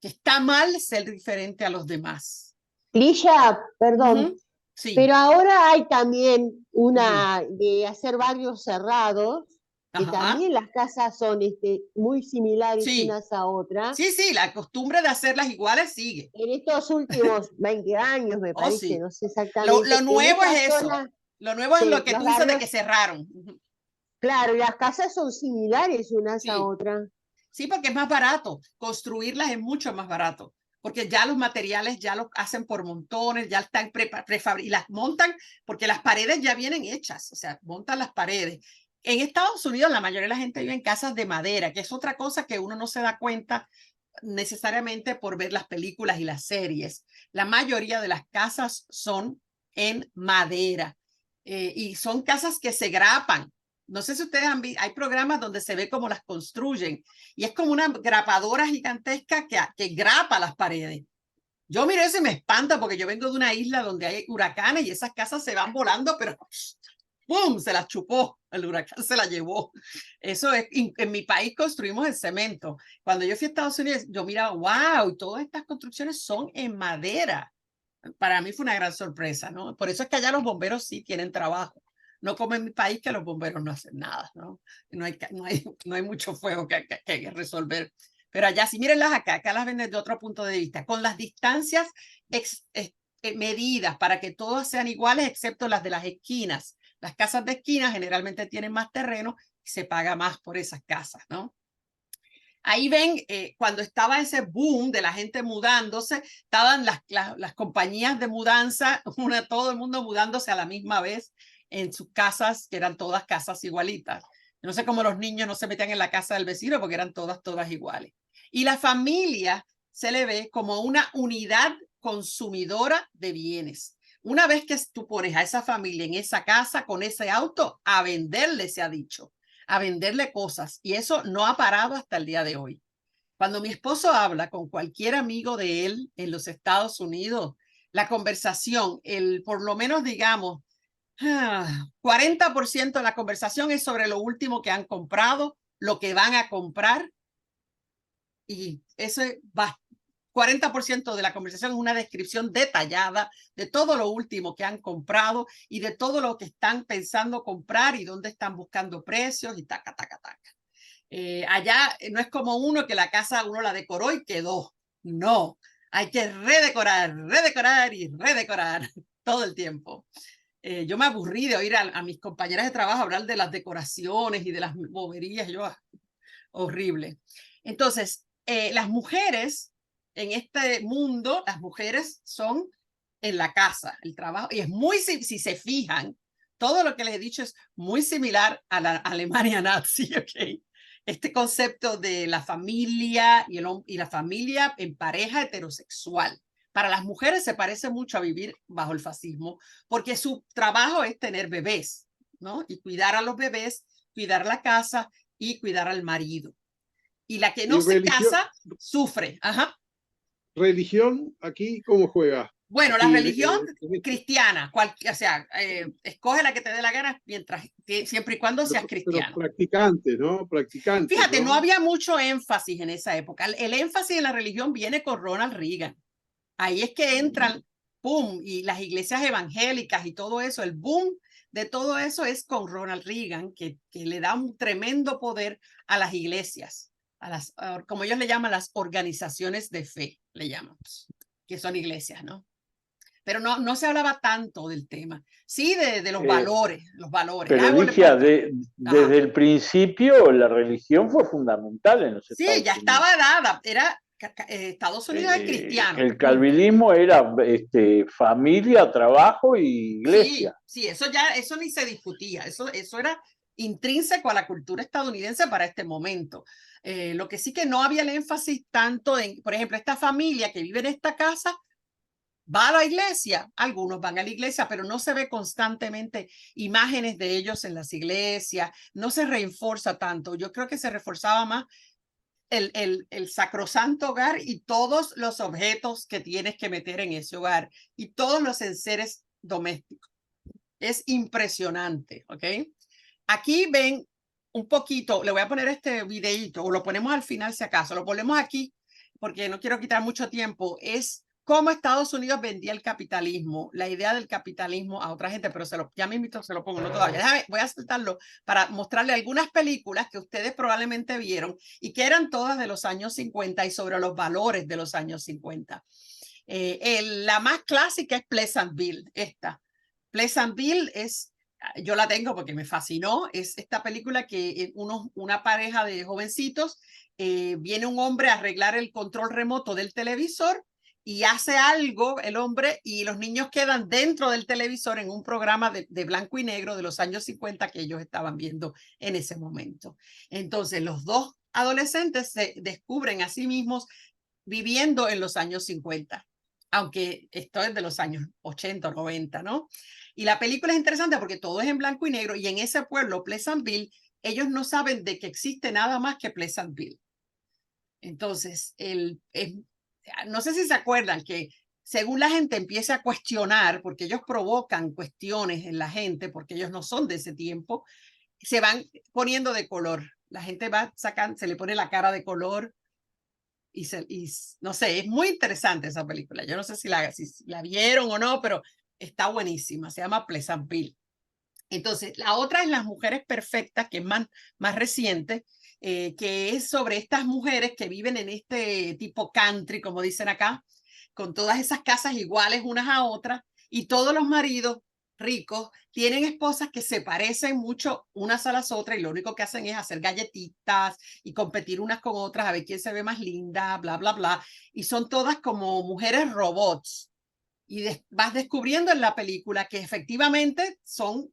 que está mal ser diferente a los demás. Ligia, perdón, sí. Pero ahora hay también una de hacer barrios cerrados, que también las casas son muy similares unas a otras. Sí, sí, la costumbre de hacerlas iguales sigue. En estos últimos 20 años, me parece, sí. no sé exactamente. Lo nuevo es eso. Lo nuevo es lo que tú dices de que cerraron. Claro, y las casas son similares unas a otras. Sí, porque es más barato. Construirlas es mucho más barato. Porque ya los materiales ya los hacen por montones, ya están prefabricados y las montan porque las paredes ya vienen hechas. O sea, montan las paredes. En Estados Unidos la mayoría de la gente vive en casas de madera, que es otra cosa que uno no se da cuenta necesariamente por ver las películas y las series. La mayoría de las casas son en madera y son casas que se grapan. No sé si ustedes han visto, hay programas donde se ve cómo las construyen y es como una grapadora gigantesca que grapa las paredes. Yo miro eso y me espanta porque yo vengo de una isla donde hay huracanes y esas casas se van volando, pero ¡pum! Se las chupó, el huracán se la llevó. Eso es, en mi país construimos en cemento. Cuando yo fui a Estados Unidos, yo miraba, wow, todas estas construcciones son en madera. Para mí fue una gran sorpresa, ¿no? Por eso es que allá los bomberos sí tienen trabajo. No como en mi país que los bomberos no hacen nada, ¿no? No hay mucho fuego que resolver. Pero allá sí, mírenlas acá las ven desde otro punto de vista, con las distancias medidas para que todas sean iguales, excepto las de las esquinas. Las casas de esquina generalmente tienen más terreno y se paga más por esas casas, ¿no? Ahí ven, cuando estaba ese boom de la gente mudándose, estaban las compañías de mudanza, todo el mundo mudándose a la misma vez en sus casas, que eran todas casas igualitas. No sé cómo los niños no se metían en la casa del vecino porque eran todas iguales. Y la familia se le ve como una unidad consumidora de bienes. Una vez que tú pones a esa familia en esa casa con ese auto, a venderle, se ha dicho, a venderle cosas. Y eso no ha parado hasta el día de hoy. Cuando mi esposo habla con cualquier amigo de él en los Estados Unidos, la conversación, por lo menos digamos, 40% de la conversación es sobre lo último que han comprado, lo que van a comprar, y eso va. 40% de la conversación es una descripción detallada de todo lo último que han comprado y de todo lo que están pensando comprar y dónde están buscando precios y taca, taca, taca. Allá no es como que la casa uno la decoró y quedó. No, hay que redecorar, redecorar y redecorar todo el tiempo. Yo me aburrí de oír a mis compañeras de trabajo hablar de las decoraciones y de las boberías. Horrible. Entonces, las mujeres en este mundo, las mujeres son en la casa, el trabajo, y es muy, si se fijan, todo lo que les he dicho es muy similar a la Alemania nazi, ¿ok? Este concepto de la familia y la familia en pareja heterosexual. Para las mujeres se parece mucho a vivir bajo el fascismo, porque su trabajo es tener bebés, ¿no? Y cuidar a los bebés, cuidar la casa y cuidar al marido. Y la que no se casa sufre. Ajá. ¿Religión aquí cómo juega? Bueno, aquí, la religión cristiana, o sea, escoge la que te dé la gana siempre y cuando seas cristiano. Pero practicante, ¿no? Practicante. Fíjate, no había mucho énfasis en esa época. El énfasis en la religión viene con Ronald Reagan. Ahí es que entran, ¡pum! Y las iglesias evangélicas y todo eso, el boom de todo eso es con Ronald Reagan, que le da un tremendo poder a las iglesias, como ellos le llaman, las organizaciones de fe, le llamamos, que son iglesias, ¿no? Pero no se hablaba tanto del tema. Sí, de los valores, Pero Ligia, desde el principio la religión fue fundamental en los Estados Unidos. Sí, ya estaba dada, Estados Unidos es cristiano. El calvinismo era familia, trabajo y iglesia. Sí, eso ni se discutía, eso era intrínseco a la cultura estadounidense para este momento. Lo que sí que no había el énfasis tanto en, por ejemplo, esta familia que vive en esta casa va a la iglesia, algunos van a la iglesia, pero no se ve constantemente imágenes de ellos en las iglesias, no se reforza tanto. Yo creo que se reforzaba más el sacrosanto hogar y todos los objetos que tienes que meter en ese hogar y todos los enseres domésticos. Es impresionante, ¿ok? Aquí ven un poquito, le voy a poner este videíto, o lo ponemos al final si acaso, lo ponemos aquí porque no quiero quitar mucho tiempo, es cómo Estados Unidos vendía el capitalismo, la idea del capitalismo a otra gente, pero ya me invito, se lo pongo, no todavía. Voy a saltarlo para mostrarle algunas películas que ustedes probablemente vieron y que eran todas de los años 50 y sobre los valores de los años 50. La más clásica es Pleasantville, esta. Pleasantville yo la tengo porque me fascinó, es esta película que una pareja de jovencitos, viene un hombre a arreglar el control remoto del televisor y hace algo el hombre y los niños quedan dentro del televisor en un programa de blanco y negro de los años 50 que ellos estaban viendo en ese momento. Entonces los dos adolescentes se descubren a sí mismos viviendo en los años 50, aunque esto es de los años 80 o 90, ¿no? Y la película es interesante porque todo es en blanco y negro y en ese pueblo, Pleasantville, ellos no saben de que existe nada más que Pleasantville. Entonces, no sé si se acuerdan que según la gente empieza a cuestionar, porque ellos provocan cuestiones en la gente, porque ellos no son de ese tiempo, se van poniendo de color. La gente se le pone la cara de color y no sé, es muy interesante esa película. Yo no sé si la vieron o no, pero está buenísima. Se llama Pleasantville. Entonces, la otra es Las Mujeres Perfectas, que es más reciente, que es sobre estas mujeres que viven en este tipo country, como dicen acá, con todas esas casas iguales unas a otras, y todos los maridos ricos tienen esposas que se parecen mucho unas a las otras y lo único que hacen es hacer galletitas y competir unas con otras a ver quién se ve más linda, bla, bla, bla. Y son todas como mujeres robots. Y vas descubriendo en la película que efectivamente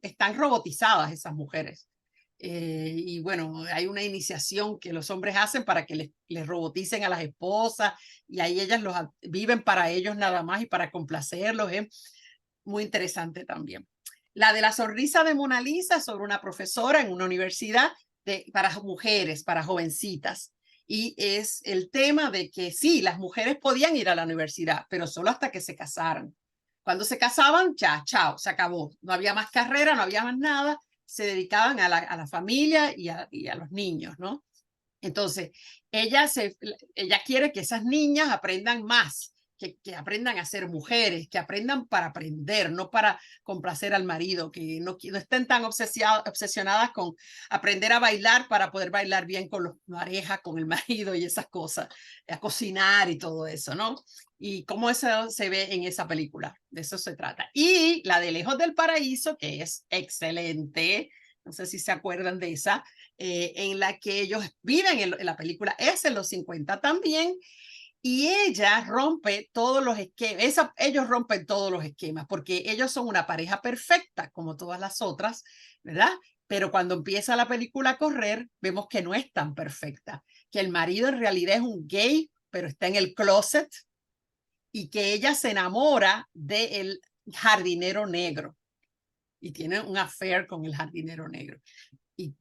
están robotizadas esas mujeres. Y bueno, hay una iniciación que los hombres hacen para que les roboticen a las esposas y ahí ellas viven para ellos nada más y para complacerlos. Muy interesante también. La de La sonrisa de Mona Lisa, sobre una profesora en una universidad para mujeres, para jovencitas. Y es el tema de que sí, las mujeres podían ir a la universidad, pero solo hasta que se casaran. Cuando se casaban, ya, chao, se acabó. No había más carrera, no había más nada. Se dedicaban a la familia y a los niños, ¿no? Entonces, ella quiere que esas niñas aprendan más, que aprendan a ser mujeres, que aprendan para aprender, no para complacer al marido, que no estén tan obsesionadas con aprender a bailar para poder bailar bien con la pareja, con el marido y esas cosas, a cocinar y todo eso, ¿no? Y cómo eso se ve en esa película, de eso se trata. Y la de Lejos del Paraíso, que es excelente, no sé si se acuerdan de esa, en la que ellos viven en la película, es en los 50 también, y ella rompe todos los esquemas, ellos rompen todos los esquemas, porque ellos son una pareja perfecta, como todas las otras, ¿verdad? Pero cuando empieza la película a correr, vemos que no es tan perfecta, que el marido en realidad es un gay, pero está en el closet, y que ella se enamora del jardinero negro, y tiene un affair con el jardinero negro. Y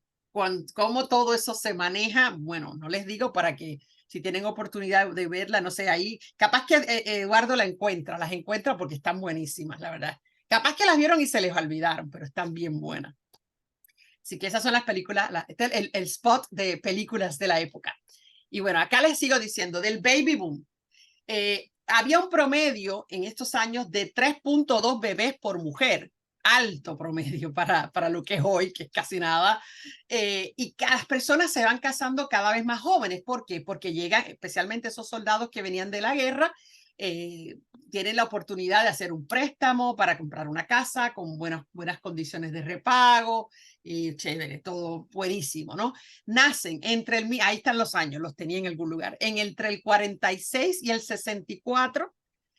cómo todo eso se maneja, bueno, no les digo para que si tienen oportunidad de verla, no sé, ahí, capaz que Eduardo las encuentra porque están buenísimas, la verdad. Capaz que las vieron y se les olvidaron, pero están bien buenas. Así que esas son las películas, el spot de películas de la época. Y bueno, acá les sigo diciendo, del baby boom. Había un promedio en estos años de 3.2 bebés por mujer. Alto promedio para lo que es hoy, que es casi nada, y las personas se van casando cada vez más jóvenes. ¿Por qué? Porque llegan, especialmente esos soldados que venían de la guerra, tienen la oportunidad de hacer un préstamo para comprar una casa con buenas condiciones de repago, y chévere, todo buenísimo, ¿no? Nacen ahí están los años, los tenía en algún lugar, entre el 46 y el 64,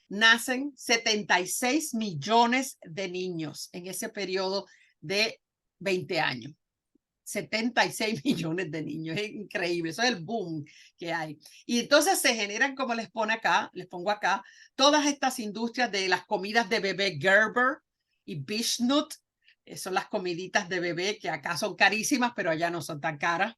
nacen 76 millones de niños en ese periodo de 20 años. 76 millones de niños, es increíble, eso es el boom que hay. Y entonces se generan, como les pongo acá, todas estas industrias de las comidas de bebé Gerber y Bishnut, son las comiditas de bebé que acá son carísimas, pero allá no son tan caras.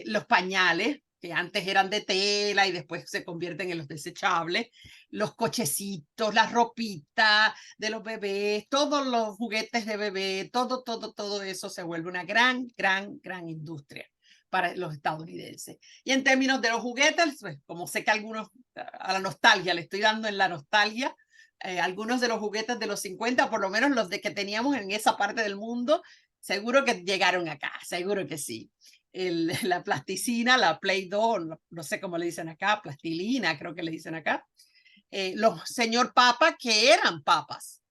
Los pañales, que antes eran de tela y después se convierten en los desechables, los cochecitos, la ropita de los bebés, todos los juguetes de bebé, todo eso se vuelve una gran industria para los estadounidenses. Y en términos de los juguetes, pues, como sé que algunos, a la nostalgia, le estoy dando en la nostalgia, algunos de los juguetes de los 50, por lo menos los de que teníamos en esa parte del mundo, seguro que llegaron acá, seguro que sí. La plasticina, la Play-Doh, no sé cómo le dicen acá, plastilina, creo que le dicen acá. Los señor papa, que eran papas.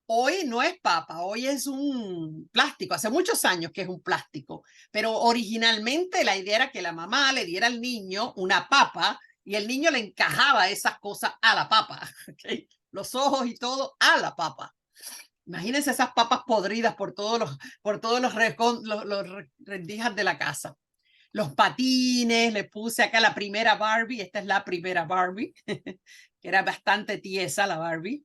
Hoy no es papa, hoy es un plástico. Hace muchos años que es un plástico, pero originalmente la idea era que la mamá le diera al niño una papa y el niño le encajaba esas cosas a la papa, ¿okay? Los ojos y todo a la papa. Imagínense esas papas podridas por todos los rendijas de la casa. Los patines, le puse acá la primera Barbie, esta es la primera Barbie, que era bastante tiesa la Barbie.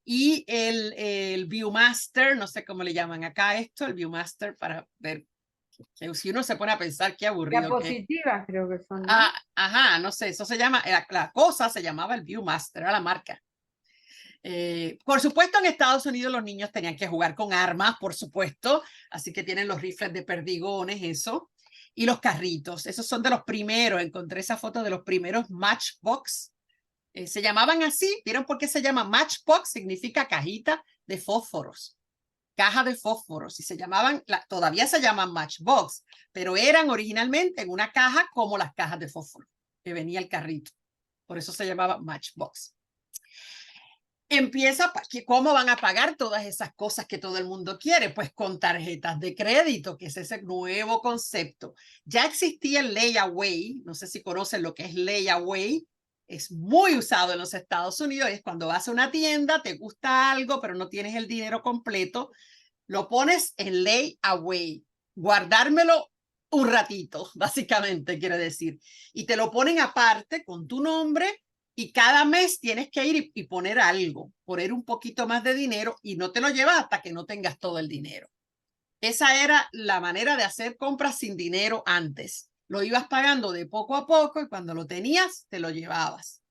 Y el Viewmaster, no sé cómo le llaman acá esto, el Viewmaster, para ver, que si uno se pone a pensar qué aburrido. Diapositivas creo que son, ¿no? Ajá, no sé, eso se llama, la cosa se llamaba el Viewmaster, era la marca. Por supuesto, en Estados Unidos los niños tenían que jugar con armas, por supuesto, así que tienen los rifles de perdigones, eso, y los carritos. Esos son de los primeros. Encontré esa foto de los primeros Matchbox. Se llamaban así. ¿Vieron por qué se llama Matchbox? Significa cajita de fósforos, caja de fósforos, y se llamaban, todavía se llaman Matchbox, pero eran originalmente en una caja como las cajas de fósforo que venía el carrito. Por eso se llamaba Matchbox. Empieza, ¿cómo van a pagar todas esas cosas que todo el mundo quiere? Pues con tarjetas de crédito, que es ese nuevo concepto. Ya existía el layaway, no sé si conocen lo que es layaway, es muy usado en los Estados Unidos, es cuando vas a una tienda, te gusta algo, pero no tienes el dinero completo, lo pones en layaway, guardármelo un ratito, básicamente quiere decir, y te lo ponen aparte con tu nombre. Y cada mes tienes que ir y poner algo, poner un poquito más de dinero y no te lo llevas hasta que no tengas todo el dinero. Esa era la manera de hacer compras sin dinero antes. lo ibas pagando de poco a poco y cuando lo tenías, te lo llevabas.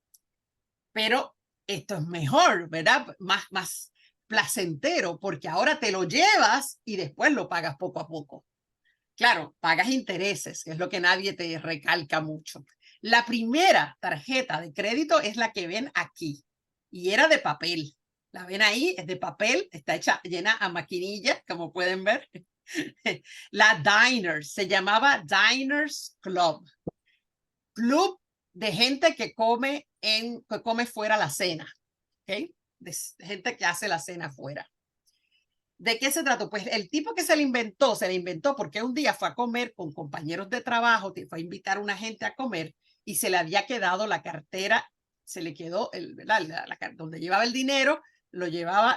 Pero esto es mejor, ¿verdad? Más placentero, porque ahora te lo llevas y después lo pagas poco a poco. Claro, pagas intereses, que es lo que nadie te recalca mucho. La primera tarjeta de crédito es la que ven aquí y era de papel. La ven ahí, es de papel, está hecha llena a maquinilla, como pueden ver. La Diners, se llamaba Diners Club. Club de gente que come fuera la cena, ¿ok? De gente que hace la cena fuera. ¿De qué se trató? Pues el tipo que se le inventó porque un día fue a comer con compañeros de trabajo, fue a invitar a una gente a comer y se le había quedado la cartera, se le quedó, donde llevaba el dinero,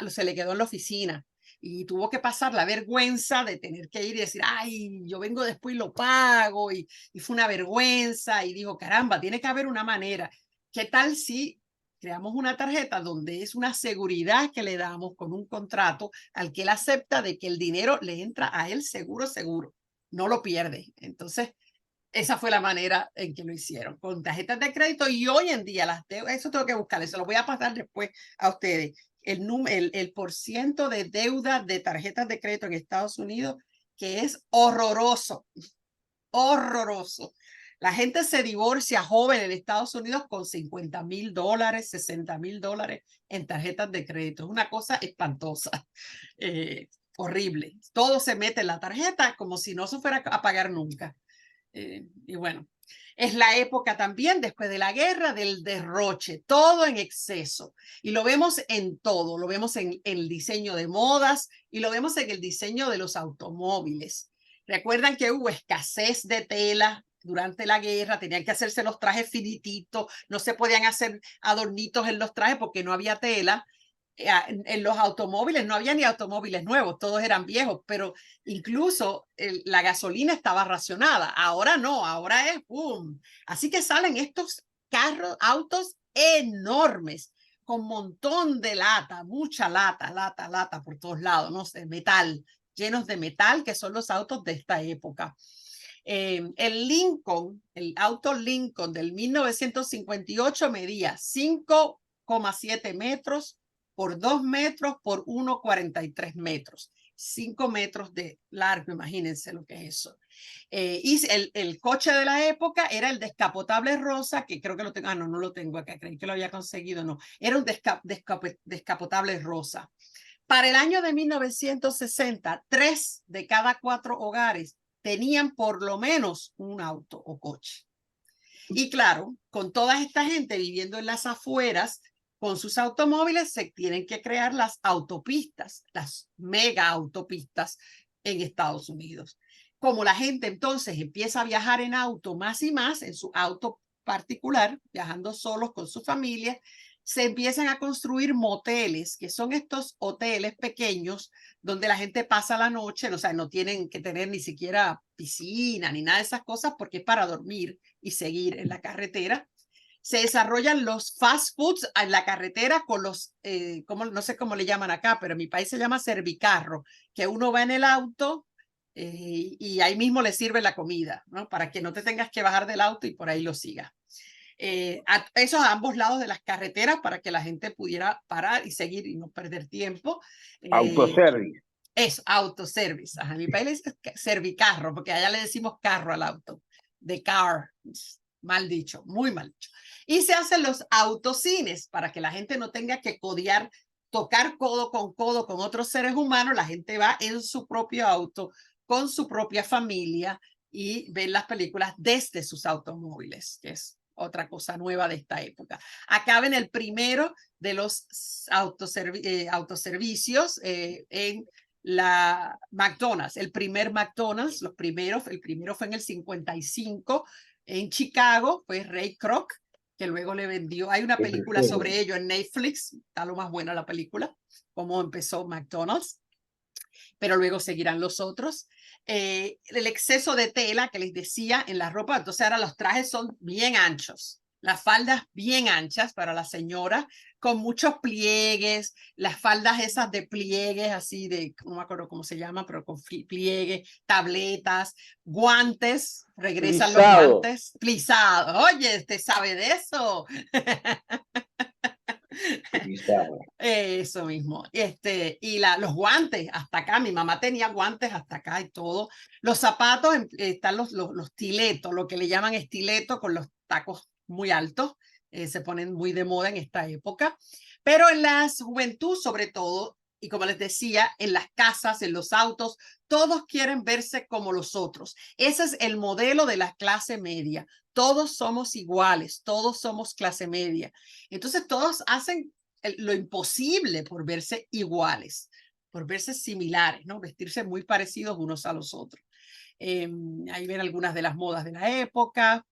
se le quedó en la oficina y tuvo que pasar la vergüenza de tener que ir y decir, ay, yo vengo después y lo pago y fue una vergüenza y dijo, caramba, tiene que haber una manera. ¿Qué tal si creamos una tarjeta donde es una seguridad que le damos con un contrato al que él acepta de que el dinero le entra a él seguro, no lo pierde? Entonces, esa fue la manera en que lo hicieron, con tarjetas de crédito y hoy en día, eso tengo que buscarles, se lo voy a pasar después a ustedes. El % de deuda de tarjetas de crédito en Estados Unidos, que es horroroso, horroroso. La gente se divorcia joven en Estados Unidos con $50,000, $60,000 en tarjetas de crédito. Es una cosa espantosa, horrible. Todo se mete en la tarjeta como si no se fuera a pagar nunca. Y bueno, es la época también después de la guerra del derroche, todo en exceso. Y lo vemos en todo, lo vemos en el diseño de modas y lo vemos en el diseño de los automóviles. Recuerdan que hubo escasez de tela durante la guerra, tenían que hacerse los trajes finititos, no se podían hacer adornitos en los trajes porque no había tela. En los automóviles no había ni automóviles nuevos, todos eran viejos, pero incluso la gasolina estaba racionada. Ahora no, ahora es boom. Así que salen estos autos enormes con un montón de lata, mucha lata por todos lados, no sé, metal, llenos de metal, que son los autos de esta época. El Lincoln, el auto Lincoln del 1958 medía 5,7 metros por 2 metros por 1,43 metros. 5 metros de largo, imagínense lo que es eso. Y el coche de la época era el descapotable rosa, que creo que lo tengo, no lo tengo acá, creí que lo había conseguido, no. Era un descapotable rosa. Para el año de 1960, 3 de cada 4 hogares tenían por lo menos un auto o coche. Y claro, con toda esta gente viviendo en las afueras, con sus automóviles, se tienen que crear las autopistas, las mega autopistas en Estados Unidos. Como la gente entonces empieza a viajar en auto más y más, en su auto particular, viajando solos con su familia, se empiezan a construir moteles, que son estos hoteles pequeños donde la gente pasa la noche, o sea, no tienen que tener ni siquiera piscina ni nada de esas cosas porque es para dormir y seguir en la carretera. Se desarrollan los fast foods en la carretera con los, no sé cómo le llaman acá, pero en mi país se llama servicarro, que uno va en el auto y ahí mismo le sirve la comida, ¿no? Para que no te tengas que bajar del auto y por ahí lo sigas. Eso a ambos lados de las carreteras para que la gente pudiera parar y seguir y no perder tiempo. Autoservice. Es autoservice. En mi país es servicarro, porque allá le decimos carro al auto. De car. Mal dicho, muy mal dicho. Y se hacen los autocines para que la gente no tenga que tocar codo con otros seres humanos. La gente va en su propio auto, con su propia familia y ven las películas desde sus automóviles, que es otra cosa nueva de esta época. Acá ven el primero de los autoservicios en la McDonald's. El primer McDonald's, el primero fue en el 55 en Chicago, fue Ray Kroc, que luego le vendió. Hay una película sobre ello en Netflix, está lo más buena la película, cómo empezó McDonald's, pero luego seguirán los otros. El exceso de tela que les decía en la ropa, entonces ahora los trajes son bien anchos. las faldas bien anchas para la señora, con muchos pliegues, las faldas esas de pliegues, así de, no me acuerdo cómo se llama, pero con pliegues, tabletas, guantes, regresan los guantes, plisados. Oye, ¿usted sabe de eso? Eso mismo. Y los guantes hasta acá, mi mamá tenía guantes hasta acá y todo. Los zapatos, están los stilettos, lo que le llaman estiletos, con los tacos muy altos, se ponen muy de moda en esta época. Pero en la juventud, sobre todo, y como les decía, en las casas, en los autos, todos quieren verse como los otros. Ese es el modelo de la clase media. Todos somos iguales, todos somos clase media. Entonces todos hacen lo imposible por verse iguales, por verse similares, ¿no? Vestirse muy parecidos unos a los otros. Ahí ven algunas de las modas de la época.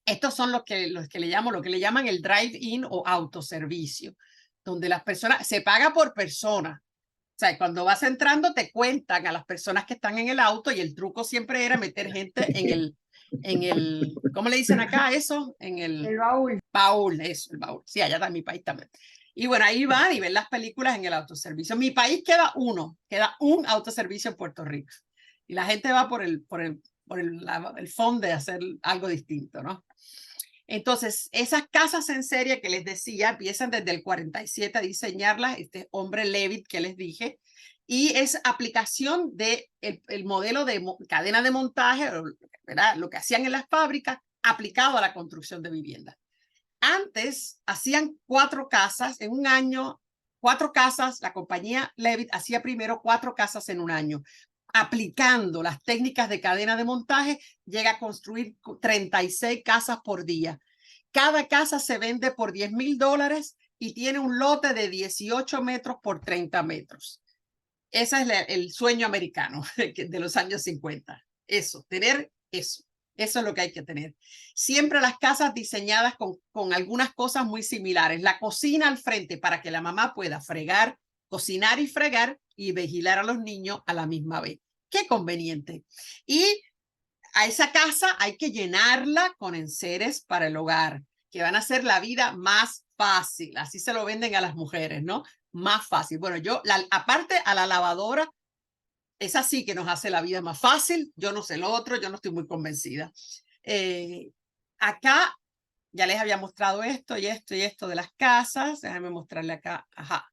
Estos son los que le llaman el drive-in o autoservicio, donde las personas, se paga por persona. O sea, cuando vas entrando te cuentan a las personas que están en el auto, y el truco siempre era meter gente en el, ¿cómo le dicen acá eso? En el baúl. Baúl, eso, el baúl. Sí, allá está en mi país también. Y bueno, ahí van y ven las películas en el autoservicio. Mi país queda un autoservicio en Puerto Rico. Y la gente va por el fondo de hacer algo distinto, ¿no? Entonces, esas casas en serie que les decía, empiezan desde el 47 a diseñarlas, este hombre Levitt que les dije, y es aplicación de el modelo de cadena de montaje, ¿verdad? Lo que hacían en las fábricas, aplicado a la construcción de viviendas. Antes hacían 4 casas en un año, 4 casas, la compañía Levitt hacía primero 4 casas en un año. Aplicando las técnicas de cadena de montaje, llega a construir 36 casas por día. Cada casa se vende por $10,000 y tiene un lote de 18 metros por 30 metros. Ese es el sueño americano de los años 50. Tener eso. Eso es lo que hay que tener. Siempre las casas diseñadas con algunas cosas muy similares. La cocina al frente para que la mamá pueda fregar, cocinar y fregar y vigilar a los niños a la misma vez. Qué conveniente. Y a esa casa hay que llenarla con enseres para el hogar, que van a hacer la vida más fácil. Así se lo venden a las mujeres, ¿no? Más fácil. Bueno, aparte a la lavadora, es así que nos hace la vida más fácil. Yo no sé lo otro, yo no estoy muy convencida. Acá ya les había mostrado esto y esto y esto de las casas. Déjame mostrarle acá. Ajá.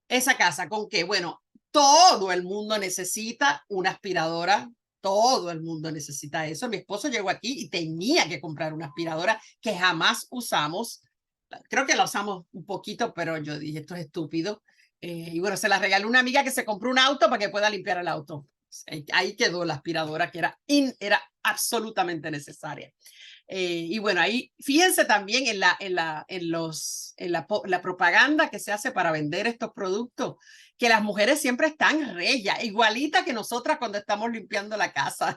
Esa casa, ¿con qué? Bueno, todo el mundo necesita una aspiradora. Todo el mundo necesita eso. Mi esposo llegó aquí y tenía que comprar una aspiradora que jamás usamos. Creo que la usamos un poquito, pero yo dije, esto es estúpido. Y bueno, se la regaló una amiga que se compró un auto para que pueda limpiar el auto. Ahí quedó la aspiradora, que era absolutamente necesaria. Y bueno, ahí fíjense también en la propaganda que se hace para vender estos productos, que las mujeres siempre están regias, igualitas que nosotras cuando estamos limpiando la casa.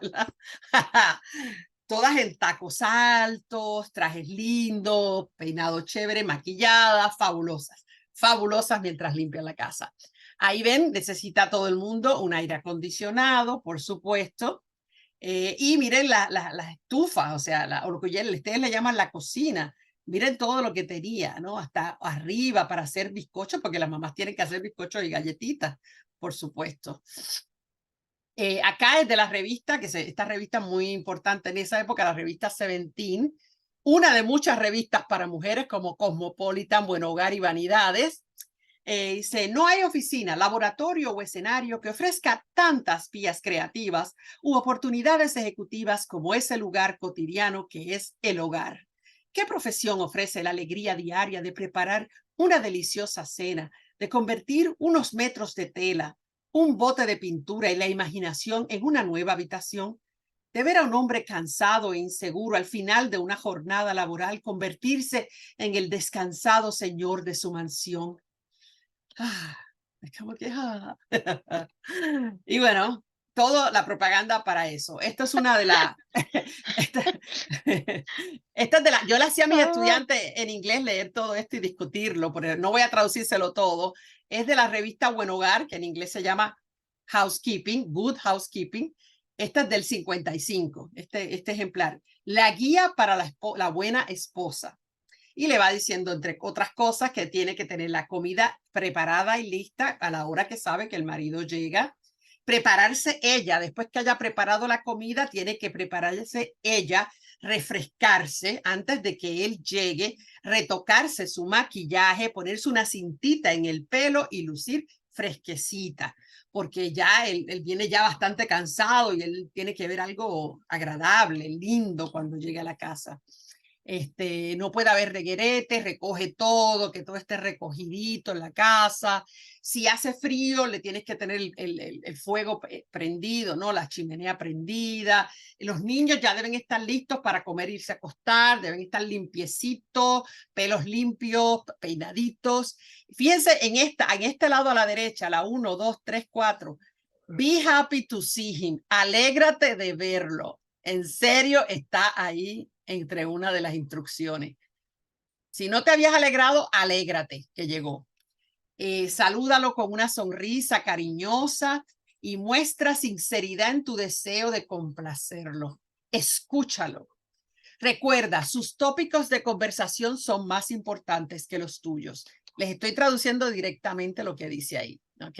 Todas en tacos altos, trajes lindos, peinado chévere, maquilladas, fabulosas mientras limpian la casa. Ahí ven, necesita todo el mundo un aire acondicionado, por supuesto. Y miren las estufas, o sea, o lo que ustedes le llaman la cocina. Miren todo lo que tenía, ¿no? Hasta arriba para hacer bizcochos, porque las mamás tienen que hacer bizcochos y galletitas, por supuesto. Acá es de la revista, esta revista muy importante en esa época, la revista Seventeen, una de muchas revistas para mujeres como Cosmopolitan, Buen Hogar y Vanidades. Dice, no hay oficina, laboratorio o escenario que ofrezca tantas vías creativas u oportunidades ejecutivas como ese lugar cotidiano que es el hogar. ¿Qué profesión ofrece la alegría diaria de preparar una deliciosa cena, de convertir unos metros de tela, un bote de pintura y la imaginación en una nueva habitación? De ver a un hombre cansado e inseguro al final de una jornada laboral convertirse en el descansado señor de su mansión. Es como que... Y bueno, toda la propaganda para eso. Esto es una de las... Yo le hacía a mis estudiantes en inglés leer todo esto y discutirlo, porque no voy a traducírselo todo. Es de la revista Buen Hogar, que en inglés se llama Housekeeping, Good Housekeeping. Este es del 55, este ejemplar. La guía para la buena esposa. Y le va diciendo, entre otras cosas, que tiene que tener la comida preparada y lista a la hora que sabe que el marido llega. Prepararse ella, después que haya preparado la comida, tiene que prepararse ella, refrescarse antes de que él llegue, retocarse su maquillaje, ponerse una cintita en el pelo y lucir fresquecita, porque ya él viene ya bastante cansado y él tiene que ver algo agradable, lindo cuando llegue a la casa. No puede haber regueretes, recoge todo, que todo esté recogidito en la casa. Si hace frío, le tienes que tener el fuego prendido, ¿no? La chimenea prendida. Los niños ya deben estar listos para comer, irse a acostar, deben estar limpiecitos, pelos limpios, peinaditos. Fíjense en este lado a la derecha, la 1, 2, 3, 4. Be happy to see him. Alégrate de verlo. En serio, está ahí entre una de las instrucciones. Si no te habías alegrado, alégrate que llegó. Salúdalo con una sonrisa cariñosa y muestra sinceridad en tu deseo de complacerlo. Escúchalo. Recuerda, sus tópicos de conversación son más importantes que los tuyos. Les estoy traduciendo directamente lo que dice ahí, ¿ok?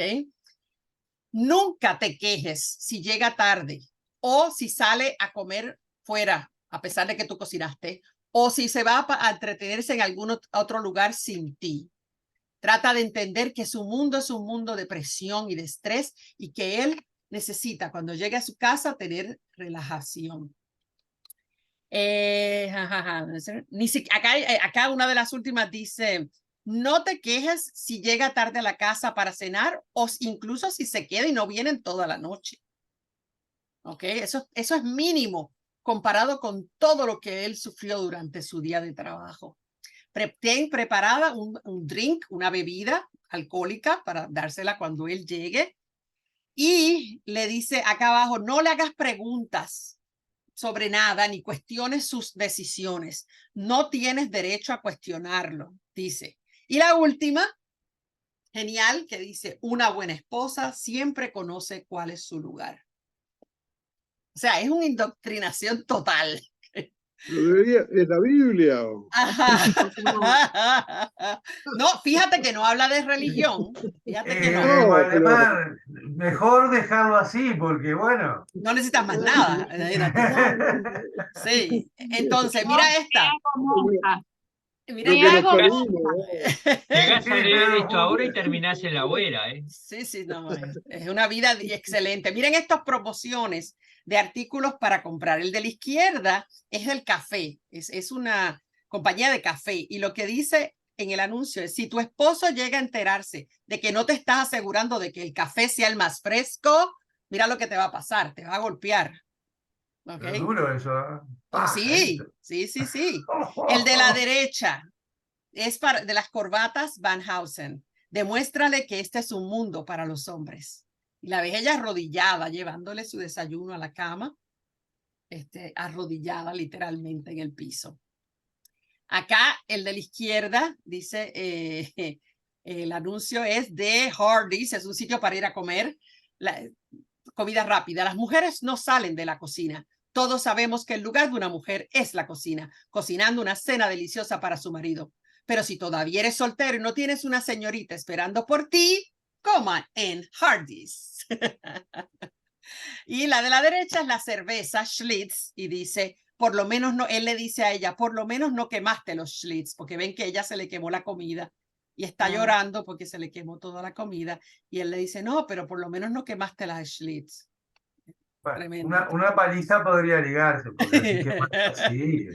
Nunca te quejes si llega tarde o si sale a comer fuera, a pesar de que tú cocinaste, o si se va a entretenerse en algún otro lugar sin ti. Trata de entender que su mundo es un mundo de presión y de estrés y que él necesita, cuando llegue a su casa, tener relajación. Acá una de las últimas dice, no te quejes si llega tarde a la casa para cenar o incluso si se queda y no vienen toda la noche. ¿Ok? Eso es mínimo comparado con todo lo que él sufrió durante su día de trabajo. Ten preparada un drink, una bebida alcohólica para dársela cuando él llegue. Y le dice acá abajo, no le hagas preguntas sobre nada ni cuestiones sus decisiones. No tienes derecho a cuestionarlo, dice. Y la última, genial, que dice, una buena esposa siempre conoce cuál es su lugar. O sea, es una indoctrinación total. ¿Es la Biblia? No, fíjate que no habla de religión. Fíjate que no. Waldemar, mejor dejarlo así, porque bueno. No necesitas más nada. Sí. Entonces, mira esta. Llegás a leer esto ahora y terminás en la hoguera, ¿eh? Sí, no, es una vida excelente. Miren estas promociones de artículos para comprar. El de la izquierda es el café, es una compañía de café y lo que dice en el anuncio es, si tu esposo llega a enterarse de que no te estás asegurando de que el café sea el más fresco, mira lo que te va a pasar, te va a golpear. ¿Okay? Es duro eso. Oh, sí. El de la derecha es de las corbatas Van Heusen. Demuéstrale que este es un mundo para los hombres. Y la ves ella arrodillada, llevándole su desayuno a la cama, arrodillada literalmente en el piso. Acá, el de la izquierda, dice, el anuncio es de Hardee's, es un sitio para ir a comer comida rápida. Las mujeres no salen de la cocina. Todos sabemos que el lugar de una mujer es la cocina, cocinando una cena deliciosa para su marido. Pero si todavía eres soltero y no tienes una señorita esperando por ti, coma en Hardee's. Y la de la derecha es la cerveza Schlitz y dice, por lo menos no, él le dice a ella, por lo menos no quemaste los Schlitz, porque ven que ella se le quemó la comida y está llorando porque se le quemó toda la comida. Y él le dice, no, pero por lo menos no quemaste las Schlitz. Bueno, una paliza podría ligarse, porque así que así.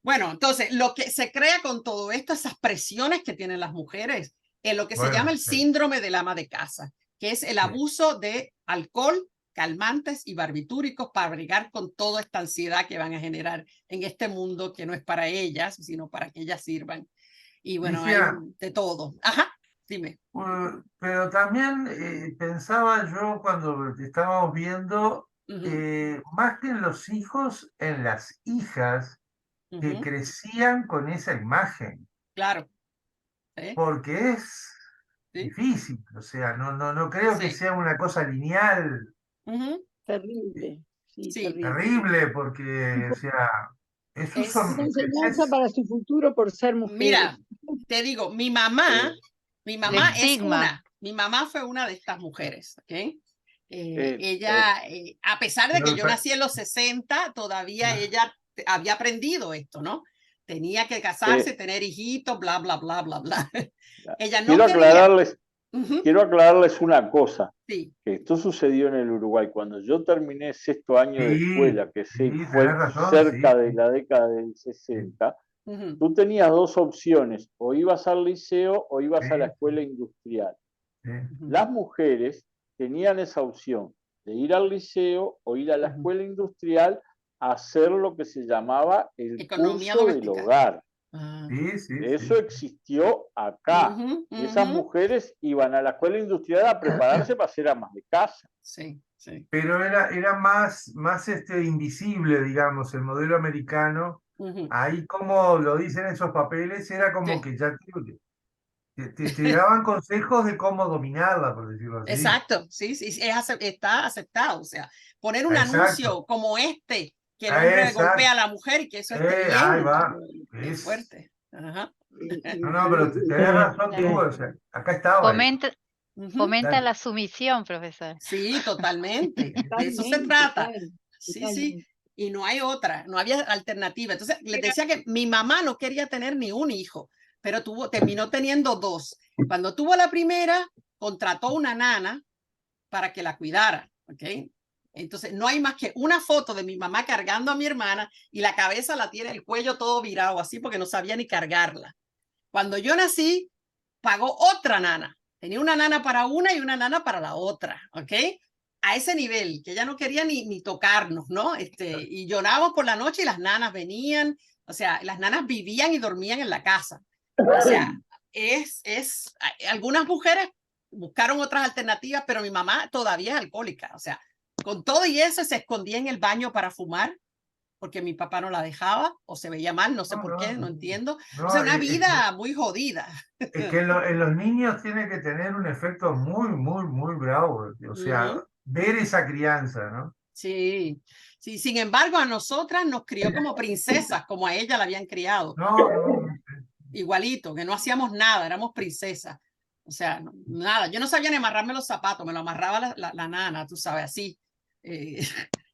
Bueno, entonces, lo que se crea con todo esto, esas presiones que tienen las mujeres, es lo que se llama el síndrome del ama de casa, que es el abuso de alcohol, calmantes y barbitúricos para bregar con toda esta ansiedad que van a generar en este mundo que no es para ellas, sino para que ellas sirvan. Y bueno, Ligia, hay de todo. Ajá, dime. Pero también pensaba yo cuando estábamos viendo, más que en los hijos, en las hijas que crecían con esa imagen. Claro. Porque es difícil, o sea, no creo que sea una cosa lineal. Terrible. Sí, Sí. Terrible, porque, o sea, esos Es son... Una enseñanza para su futuro por ser mujeres. Mira, te digo, mi mamá es estigma. mi mamá fue una de estas mujeres, ¿ok? A pesar de pero que el yo pa- nací en los 60, todavía ella había aprendido esto, ¿no? Tenía que casarse, tener hijitos, bla, bla, bla, bla, bla. Ella no quería. Quiero aclararles una cosa, Sí. que esto sucedió en el Uruguay. Cuando yo terminé sexto año de escuela, que sí, fue tenés razón, cerca sí. de la década del 60, tú tenías dos opciones, o ibas al liceo o ibas a la escuela industrial. Sí. Las mujeres tenían esa opción de ir al liceo o ir a la escuela industrial a hacer lo que se llamaba el Economía curso del doméstica. hogar. Sí, Eso existió acá. Esas mujeres iban a la escuela industrial a prepararse para ser amas de casa. Sí, sí. Pero era más invisible, digamos, el modelo americano. Ahí, como lo dicen esos papeles, era como que ya te daban consejos de cómo dominarla, por decirlo así. Exacto, sí, sí, está aceptado. O sea, poner un Exacto. anuncio como este, que el hombre golpea a la mujer y que eso esté bien, ahí va. es fuerte. Ajá. No, pero tenés razón tú, o sea, acá estaba. Fomenta la sumisión, profesor. Sí, totalmente. De eso se trata. Sí, sí. Y no hay otra, no había alternativa. Entonces, les decía que mi mamá no quería tener ni un hijo, pero terminó teniendo dos. Cuando tuvo la primera, contrató una nana para que la cuidara, ¿ok? Entonces, no hay más que una foto de mi mamá cargando a mi hermana y la cabeza la tiene, el cuello todo virado así porque no sabía ni cargarla. Cuando yo nací, pagó otra nana. Tenía una nana para una y una nana para la otra, ¿ok? A ese nivel, que ella no quería ni tocarnos, ¿no? Y llorábamos por la noche y las nanas venían, o sea, las nanas vivían y dormían en la casa. O sea, algunas mujeres buscaron otras alternativas, pero mi mamá todavía es alcohólica, o sea, con todo y eso se escondía en el baño para fumar, porque mi papá no la dejaba, o se veía mal, no sé por qué, no entiendo. O sea, una vida muy jodida. Es que en los niños tiene que tener un efecto muy, muy, muy bravo, o sea, ver esa crianza, ¿no? Sí, sí, sin embargo, a nosotras nos crió como princesas, como a ella la habían criado. No. Igualito, que no hacíamos nada, éramos princesas. O sea, nada, yo no sabía ni amarrarme los zapatos, me lo amarraba la nana, tú sabes, así.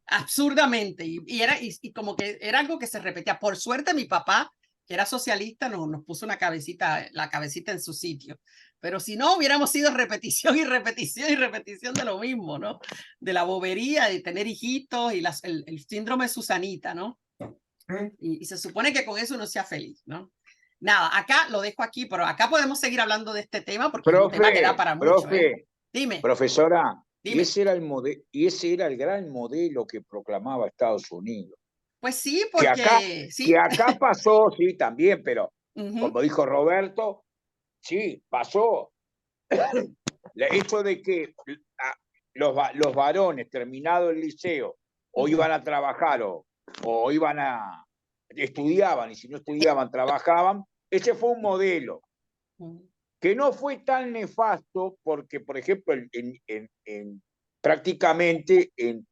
Absurdamente, y como que era algo que se repetía. Por suerte mi papá, que era socialista, nos puso la cabecita en su sitio, pero si no hubiéramos sido repetición y repetición y repetición de lo mismo, ¿no? De la bobería, de tener hijitos y el síndrome Susanita, ¿no? Y se supone que con eso uno sea feliz, ¿no? Nada, acá lo dejo aquí, pero acá podemos seguir hablando de este tema porque es un tema que da para mucho. Dime. Profesora, Dime. Y ese era el gran modelo que proclamaba Estados Unidos. Pues sí, porque... Que acá pasó, sí, también, pero como dijo Roberto, sí, pasó. Eso de que los varones, terminado el liceo, o iban a trabajar o iban estudiaban, y si no estudiaban, trabajaban, ese fue un modelo que no fue tan nefasto porque, por ejemplo, prácticamente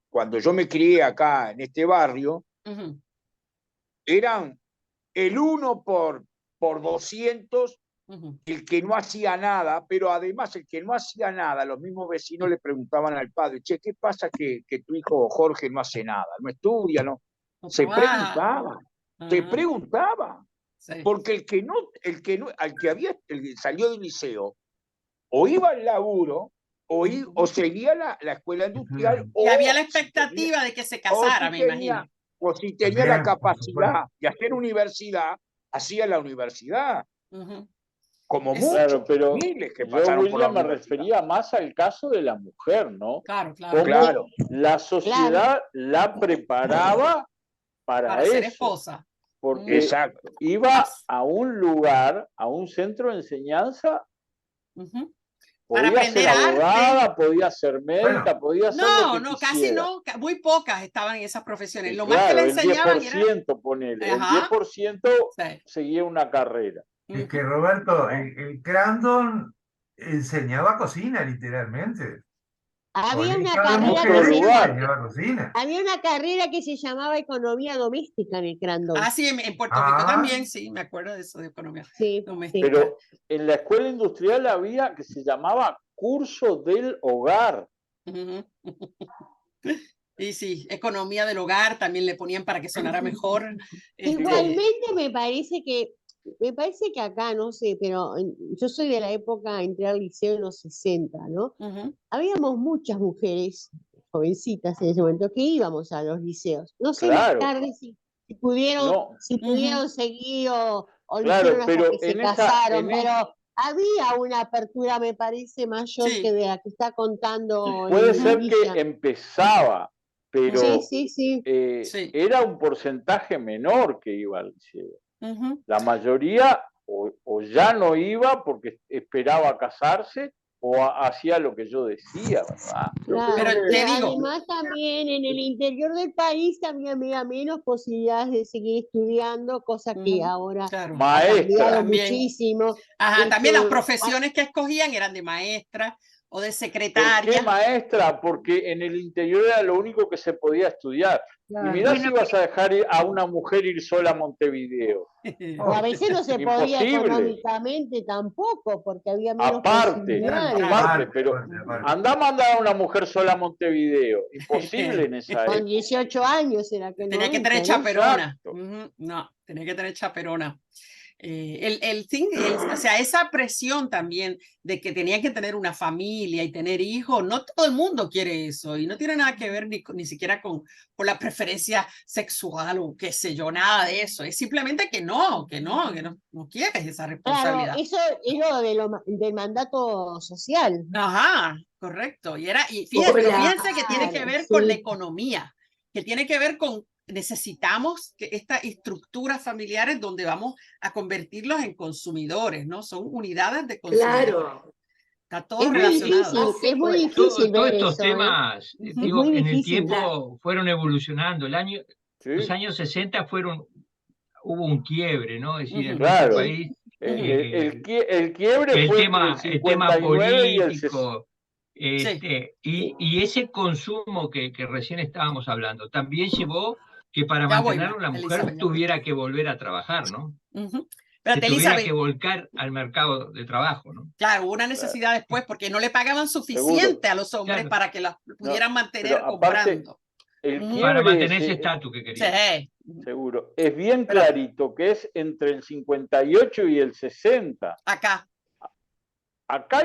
cuando yo me crié acá en este barrio, eran el 1 por 200 el que no hacía nada, pero además el que no hacía nada, los mismos vecinos le preguntaban al padre, che, ¿qué pasa que tu hijo Jorge no hace nada? No estudia, ¿no? Se preguntaba. Sí. Porque el que salió del liceo, o iba al laburo, o seguía la escuela industrial. Y había la expectativa de que se casara, me imagino. O si tenía la capacidad de hacer universidad, hacía la universidad. Como muchos, claro, pero miles que yo, pasaron por la William, me refería más al caso de la mujer, ¿no? Claro. Cómo la sociedad la preparaba para ser eso. Esposa. Porque iba a un lugar, a un centro de enseñanza, podía ser abogada, podía ser médica, podía ser lo que quisiera. Casi no, muy pocas estaban en esas profesiones. Lo claro, más que le enseñaban el 10%, ponele, el 10% seguía una carrera. Es que Roberto, el Crandon enseñaba cocina, literalmente. Había una carrera que se llamaba Economía Doméstica en el Crandón. Ah, sí, en Puerto Rico también, sí, me acuerdo de eso, de Economía Doméstica. Pero en la escuela industrial había que se llamaba Curso del Hogar. Y sí, Economía del Hogar también le ponían para que sonara mejor. Igualmente me parece que acá, no sé, pero yo soy de la época, entré al liceo en los 60, ¿no? Habíamos muchas mujeres, jovencitas en ese momento, que íbamos a los liceos. No sé más tarde si pudieron seguir o lo hicieron hasta que se casaron, pero había una apertura, me parece, mayor que de la que está contando. Puede ser que empezaba, pero era un porcentaje menor que iba al liceo. La mayoría o ya no iba porque esperaba casarse o hacía lo que yo decía, ¿verdad? Claro, pero además también en el interior del país también había menos posibilidades de seguir estudiando, cosa que ahora ha cambiado muchísimo. También las profesiones que escogían eran de maestra o de secretaria. ¿Por qué maestra? Porque en el interior era lo único que se podía estudiar. Claro. Y mirá si vas a dejar a una mujer ir sola a Montevideo. O a veces no se podía económicamente tampoco, porque había menos Aparte, pero andá a mandar a una mujer sola a Montevideo. Imposible en esa época. Con 18 años era que tenía que tener chaperona. No, tenía que tener chaperona. O sea, esa presión también de que tenía que tener una familia y tener hijos, no todo el mundo quiere eso y no tiene nada que ver ni siquiera con la preferencia sexual o qué sé yo, nada de eso. Es simplemente que no quieres esa responsabilidad. Claro, eso es del mandato social. Ajá, correcto. Y fíjense que tiene que ver con la economía, que tiene que ver con necesitamos que estas estructuras familiares donde vamos a convertirlos en consumidores, ¿no? Son unidades de consumidores. Claro. Está todo relacionado. Es muy difícil todos estos temas, digo, en el tiempo fueron evolucionando. Los años 60 hubo un quiebre, ¿no? Es decir, en nuestro país. El quiebre fue el tema político. Y ese consumo que recién estábamos hablando también llevó que para mantener a una mujer tuviera que volver a trabajar, ¿no? Tuviera que volcar al mercado de trabajo, ¿no? Claro, hubo una necesidad después porque no le pagaban suficiente a los hombres para que las pudieran mantener comprando. Para mantener ese estatus que querían. Sí. Seguro. Es bien clarito que es entre el 58 y el 60. Acá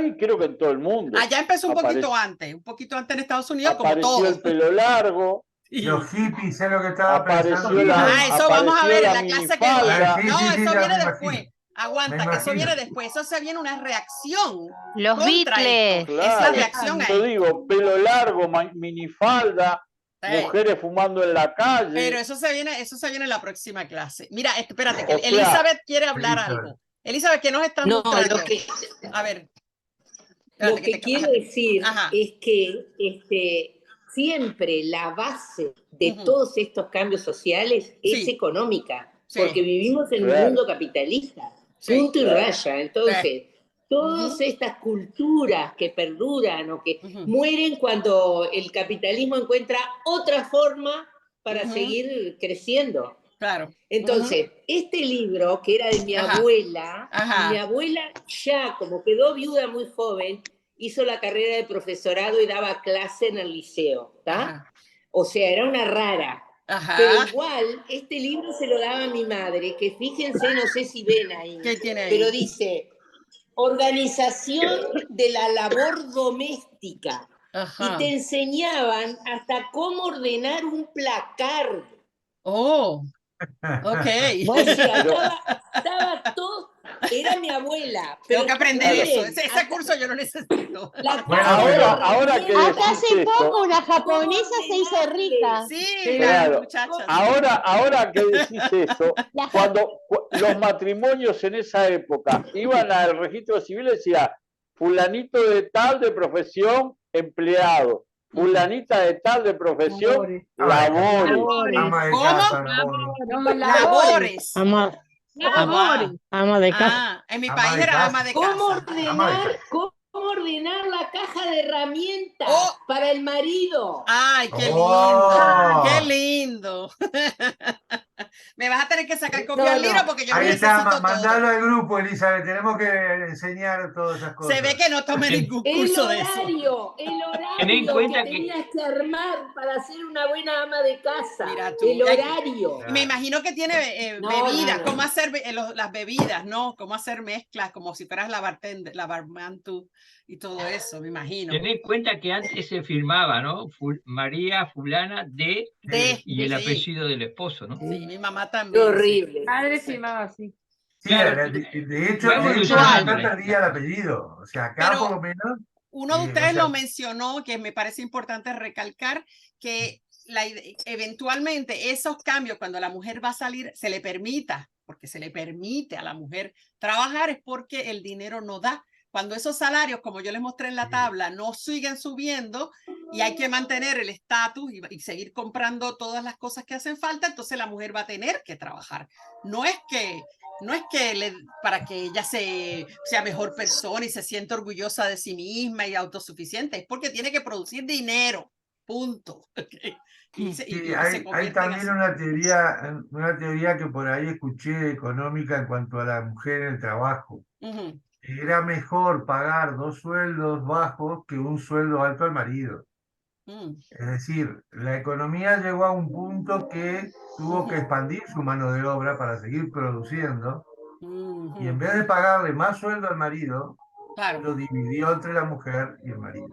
y creo que en todo el mundo. Allá empezó un poquito antes en Estados Unidos, como todo. Apareció el pelo largo. Los hippies, es lo que estaba pensando. Eso vamos a ver en la clase que viene. No, eso viene después. Aguanta, que eso viene después. Eso se viene una reacción. Los Beatles. Claro, esa reacción yo digo, pelo largo, minifalda, mujeres fumando en la calle. Pero eso se viene en la próxima clase. Mira, espérate, que Elizabeth quiere hablar algo. Elizabeth, ¿qué nos están mostrando? A ver. Lo que quiero decir es que siempre la base de todos estos cambios sociales es económica, porque vivimos en un mundo capitalista, punto y raya. Entonces, todas estas culturas que perduran o que mueren cuando el capitalismo encuentra otra forma para seguir creciendo. Claro. Entonces, este libro, que era de mi abuela ya, como quedó viuda muy joven, hizo la carrera de profesorado y daba clase en el liceo, ¿está? O sea, era una rara. Pero igual, este libro se lo daba a mi madre, que fíjense, no sé si ven ahí, ¿qué tiene ahí? Pero dice, organización de la labor doméstica. Y te enseñaban hasta cómo ordenar un placard. Oh. Ok. O sea, estaba todo, era mi abuela. Tengo que aprender eso. Ese curso yo lo necesito. Ahora que hasta hace poco una japonesa se hizo rica. Sí, claro. Muchachas. Ahora que decís eso, cuando los matrimonios en esa época iban al registro civil, decía fulanito de tal de profesión empleado. Fulanita de tal de profesión, labores. ¿Cómo? Labores. Ama de casa. En mi país era ama de casa. ¿Cómo ordenar la caja de herramientas para el marido. ¡Ay, qué lindo! ¡Qué lindo! Me vas a tener que sacar copia del libro porque yo ahí necesito está, mandalo al grupo, Elizabeth. Tenemos que enseñar todas esas cosas. Se ve que no tomé ningún curso de eso. El horario que tenías que armar para ser una buena ama de casa. Mira tú, el horario. Me imagino que tiene bebidas, cómo hacer las bebidas, ¿no? Cómo hacer mezclas, como si fueras la bartender, la barman tú y todo eso, me imagino. Ten en cuenta que antes se firmaba, ¿no? María fulana de y el apellido del esposo, ¿no? Sí, mi mamá también. Qué horrible. Padre firmaba así. Sí, claro, de hecho acá perdía el apellido. O sea, acá por lo menos. Uno de ustedes lo mencionó, que me parece importante recalcar, que eventualmente esos cambios, cuando la mujer va a salir, se le permita, porque se le permite a la mujer trabajar, es porque el dinero no da. Cuando esos salarios, como yo les mostré en la tabla, no siguen subiendo y hay que mantener el estatus y seguir comprando todas las cosas que hacen falta, entonces la mujer va a tener que trabajar. No es que para que ella sea mejor persona y se sienta orgullosa de sí misma y autosuficiente, es porque tiene que producir dinero, punto. Hay también una teoría que por ahí escuché económica en cuanto a la mujer en el trabajo. Era mejor pagar 2 sueldos bajos que un sueldo alto al marido. Es decir, la economía llegó a un punto que tuvo que expandir su mano de obra para seguir produciendo, y en vez de pagarle más sueldo al marido, lo dividió entre la mujer y el marido.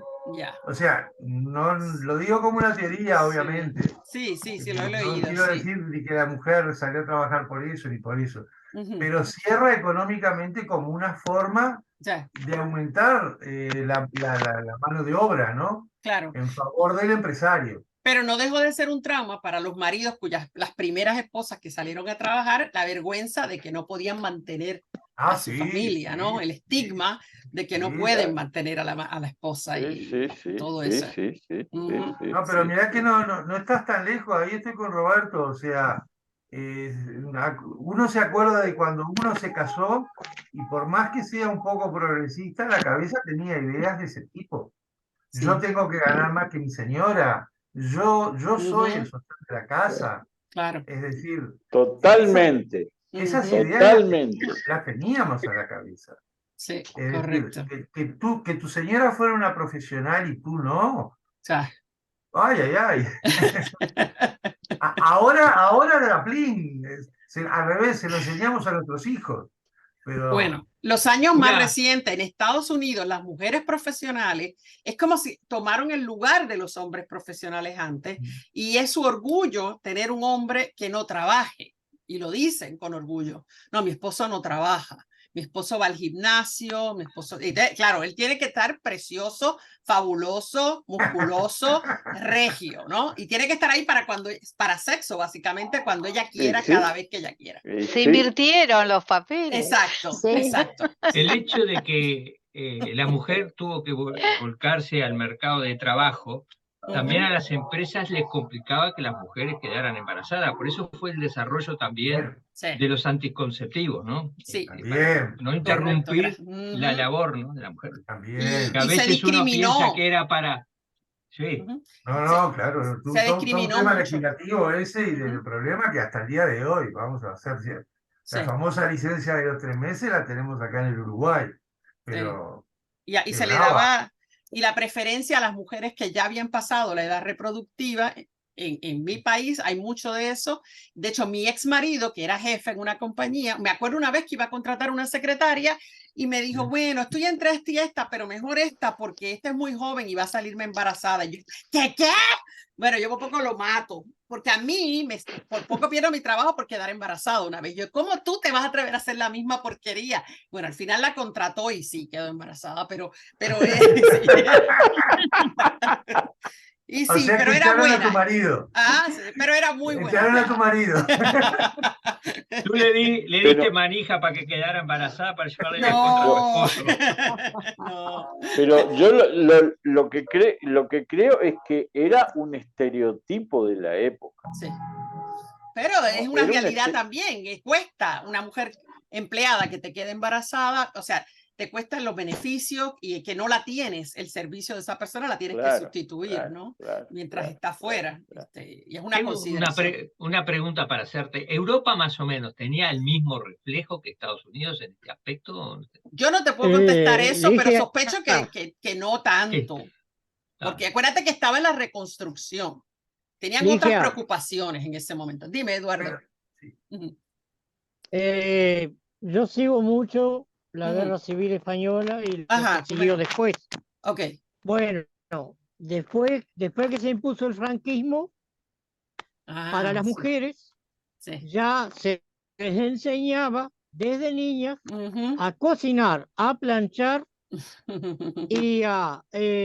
O sea, no lo digo como una teoría, obviamente. Sí, lo he leído. No quiero decir ni que la mujer salió a trabajar por eso ni por eso, pero cierra económicamente como una forma de aumentar la mano de obra, ¿no? Claro. En favor del empresario. Pero no dejó de ser un trauma para los maridos las primeras esposas que salieron a trabajar, la vergüenza de que no podían mantener a su familia, ¿no? El estigma de que no pueden mantener a la esposa y todo eso. No, pero mirá que no estás tan lejos, ahí estoy con Roberto, o sea, uno se acuerda de cuando uno se casó y por más que sea un poco progresista, la cabeza tenía ideas de ese tipo. Yo tengo que ganar más que mi señora. Yo soy el sostén de la casa. Claro. Es decir, totalmente. Esas ideas las teníamos a la cabeza. Sí, es correcto. Decir, que tu señora fuera una profesional y tú no. Ya. Ay. ahora de la plin. Al revés, se lo enseñamos a nuestros hijos. Pero... Bueno, los años más recientes en Estados Unidos, las mujeres profesionales, es como si tomaron el lugar de los hombres profesionales antes, y es su orgullo tener un hombre que no trabaje, y lo dicen con orgullo. No, mi esposo no trabaja, mi esposo va al gimnasio, mi esposo... claro, él tiene que estar precioso, fabuloso, musculoso, regio, ¿no? Y tiene que estar ahí para sexo, básicamente, cuando ella quiera, cada vez que ella quiera. Se invirtieron los papeles. Exacto. El hecho de que la mujer tuvo que volcarse al mercado de trabajo, también a las empresas les complicaba que las mujeres quedaran embarazadas. Por eso fue el desarrollo también de los anticonceptivos, ¿no? Sí. Para no interrumpir la labor, ¿no?, de la mujer. También. Que a veces uno piensa que era para... Sí. No, claro. Se discriminó un tema mucho. legislativo ese y del problema que hasta el día de hoy, vamos a hacer... La famosa licencia de los 3 meses la tenemos acá en el Uruguay. Pero... Y se le daba... Y la preferencia a las mujeres que ya habían pasado la edad reproductiva, en mi país hay mucho de eso. De hecho, mi ex marido, que era jefe en una compañía, me acuerdo una vez que iba a contratar una secretaria y me dijo, bueno, estoy entre esta y esta, pero mejor esta porque esta es muy joven y va a salirme embarazada. Y yo, ¿qué? Bueno, yo por poco lo mato, porque a mí por poco pierdo mi trabajo por quedar embarazada una vez. Yo, ¿cómo tú te vas a atrever a hacer la misma porquería? Bueno, al final la contrató y sí, quedó embarazada, pero y sí, o sea, pero que era buena. A tu marido. Sí, pero era muy buena. Echaron a tu marido. Tú le diste manija para que quedara embarazada para llevarle la contra tu esposo. No. Pero yo lo que creo es que era un estereotipo de la época. Sí. Pero es una realidad también. Cuesta una mujer empleada que te quede embarazada. O sea, te cuestan los beneficios y que no la tienes, el servicio de esa persona la tienes que sustituir, ¿no? Mientras está fuera. Y es una consideración. Una pregunta para hacerte. ¿Europa más o menos tenía el mismo reflejo que Estados Unidos en este aspecto? Yo no te puedo contestar eso, pero sospecho que no tanto. Porque acuérdate que estaba en la reconstrucción. Tenían otras preocupaciones en ese momento. Dime, Eduardo. Yo sigo mucho la Guerra Civil Española y lo que siguió después. Bueno, después que se impuso el franquismo, para las mujeres ya se les enseñaba desde niñas a cocinar, a planchar y a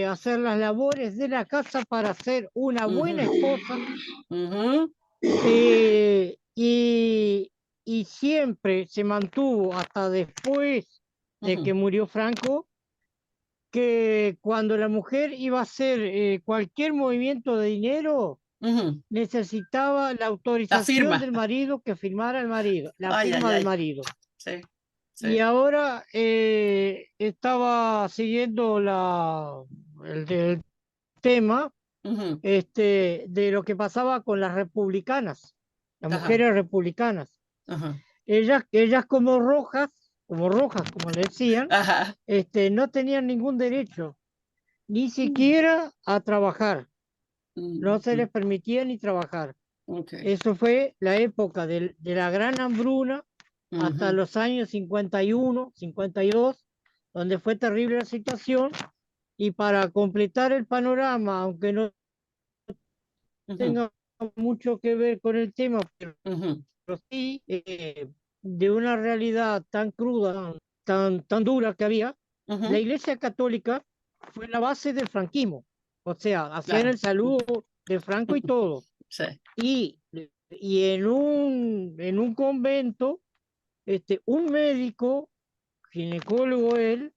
hacer las labores de la casa para ser una buena esposa. Y siempre se mantuvo hasta después de que murió Franco, que cuando la mujer iba a hacer cualquier movimiento de dinero, necesitaba la autorización del marido, que firmara el marido, la firma del marido. Y ahora estaba siguiendo el tema de lo que pasaba con las republicanas, las mujeres republicanas. Ellas como rojas, como le decían, no tenían ningún derecho, ni siquiera a trabajar. No se les permitía ni trabajar. Eso fue la época de la gran hambruna hasta los años 51, 52, donde fue terrible la situación. Y para completar el panorama, aunque no tenga mucho que ver con el tema, pero sí de una realidad tan cruda, tan dura que había, la Iglesia Católica fue la base del franquismo. O sea, hacían el saludo de Franco y todo. Y en un convento, un médico, ginecólogo él,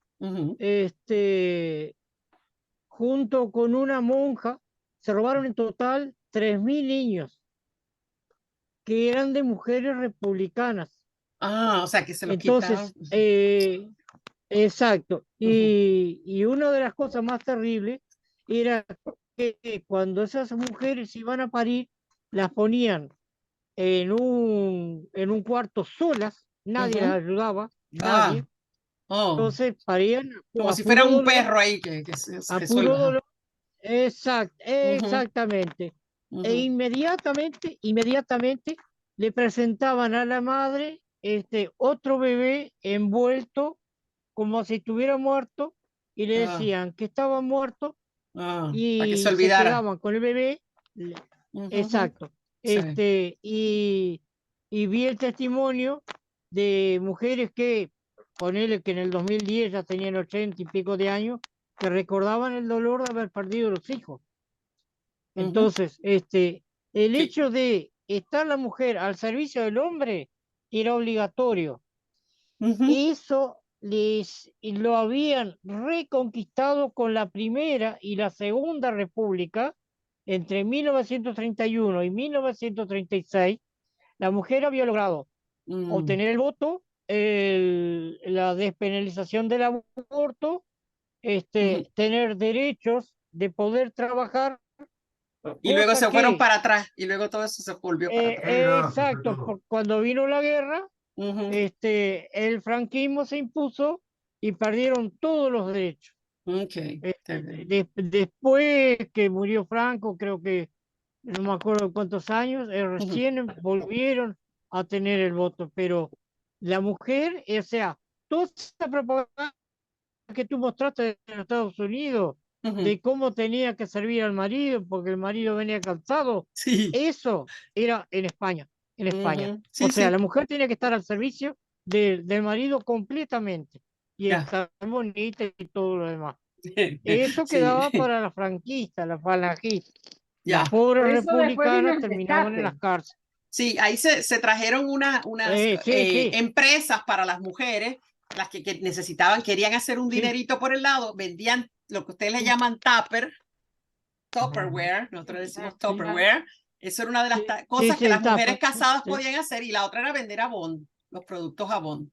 junto con una monja, se robaron en total 3.000 niños que eran de mujeres republicanas. O sea, que se los quitaron. Exacto. Y una de las cosas más terribles era que cuando esas mujeres iban a parir, las ponían en un cuarto solas, nadie las ayudaba, nadie. Entonces parían como si fuera un perro ahí que a puro dolor. Exactamente. E inmediatamente le presentaban a la madre otro bebé envuelto como si estuviera muerto, y le decían que estaba muerto, y para que se se quedaban con el bebé. Exacto. Y vi el testimonio de mujeres que, ponele que en el 2010 ya tenían 80 y pico de años, que recordaban el dolor de haber perdido los hijos. Entonces, el hecho de estar la mujer al servicio del hombre era obligatorio. Eso lo habían reconquistado con la Primera y la Segunda República. Entre 1931 y 1936, la mujer había logrado obtener el voto, la despenalización del aborto, tener derechos de poder trabajar. Y luego se fueron para atrás, y luego todo eso se volvió para atrás. Exacto, cuando vino la guerra, el franquismo se impuso y perdieron todos los derechos. Después que murió Franco, creo que no me acuerdo cuántos años, recién volvieron a tener el voto, pero la mujer, o sea, toda esa propaganda que tú mostraste en Estados Unidos, de cómo tenía que servir al marido porque el marido venía cansado, eso era en España. O sea, la mujer tenía que estar al servicio del marido completamente, y estar bonita y todo lo demás. Eso quedaba para la franquista, la falangista. Las pobres republicanas terminaban en las cárceles. Sí, ahí se trajeron unas empresas para las mujeres, las que necesitaban, querían hacer un dinerito por el lado, vendían lo que ustedes le llaman Tupperware, nosotros decimos Tupperware. Eso era una de las cosas que las mujeres casadas podían hacer, y la otra era vender Avon, los productos Avon.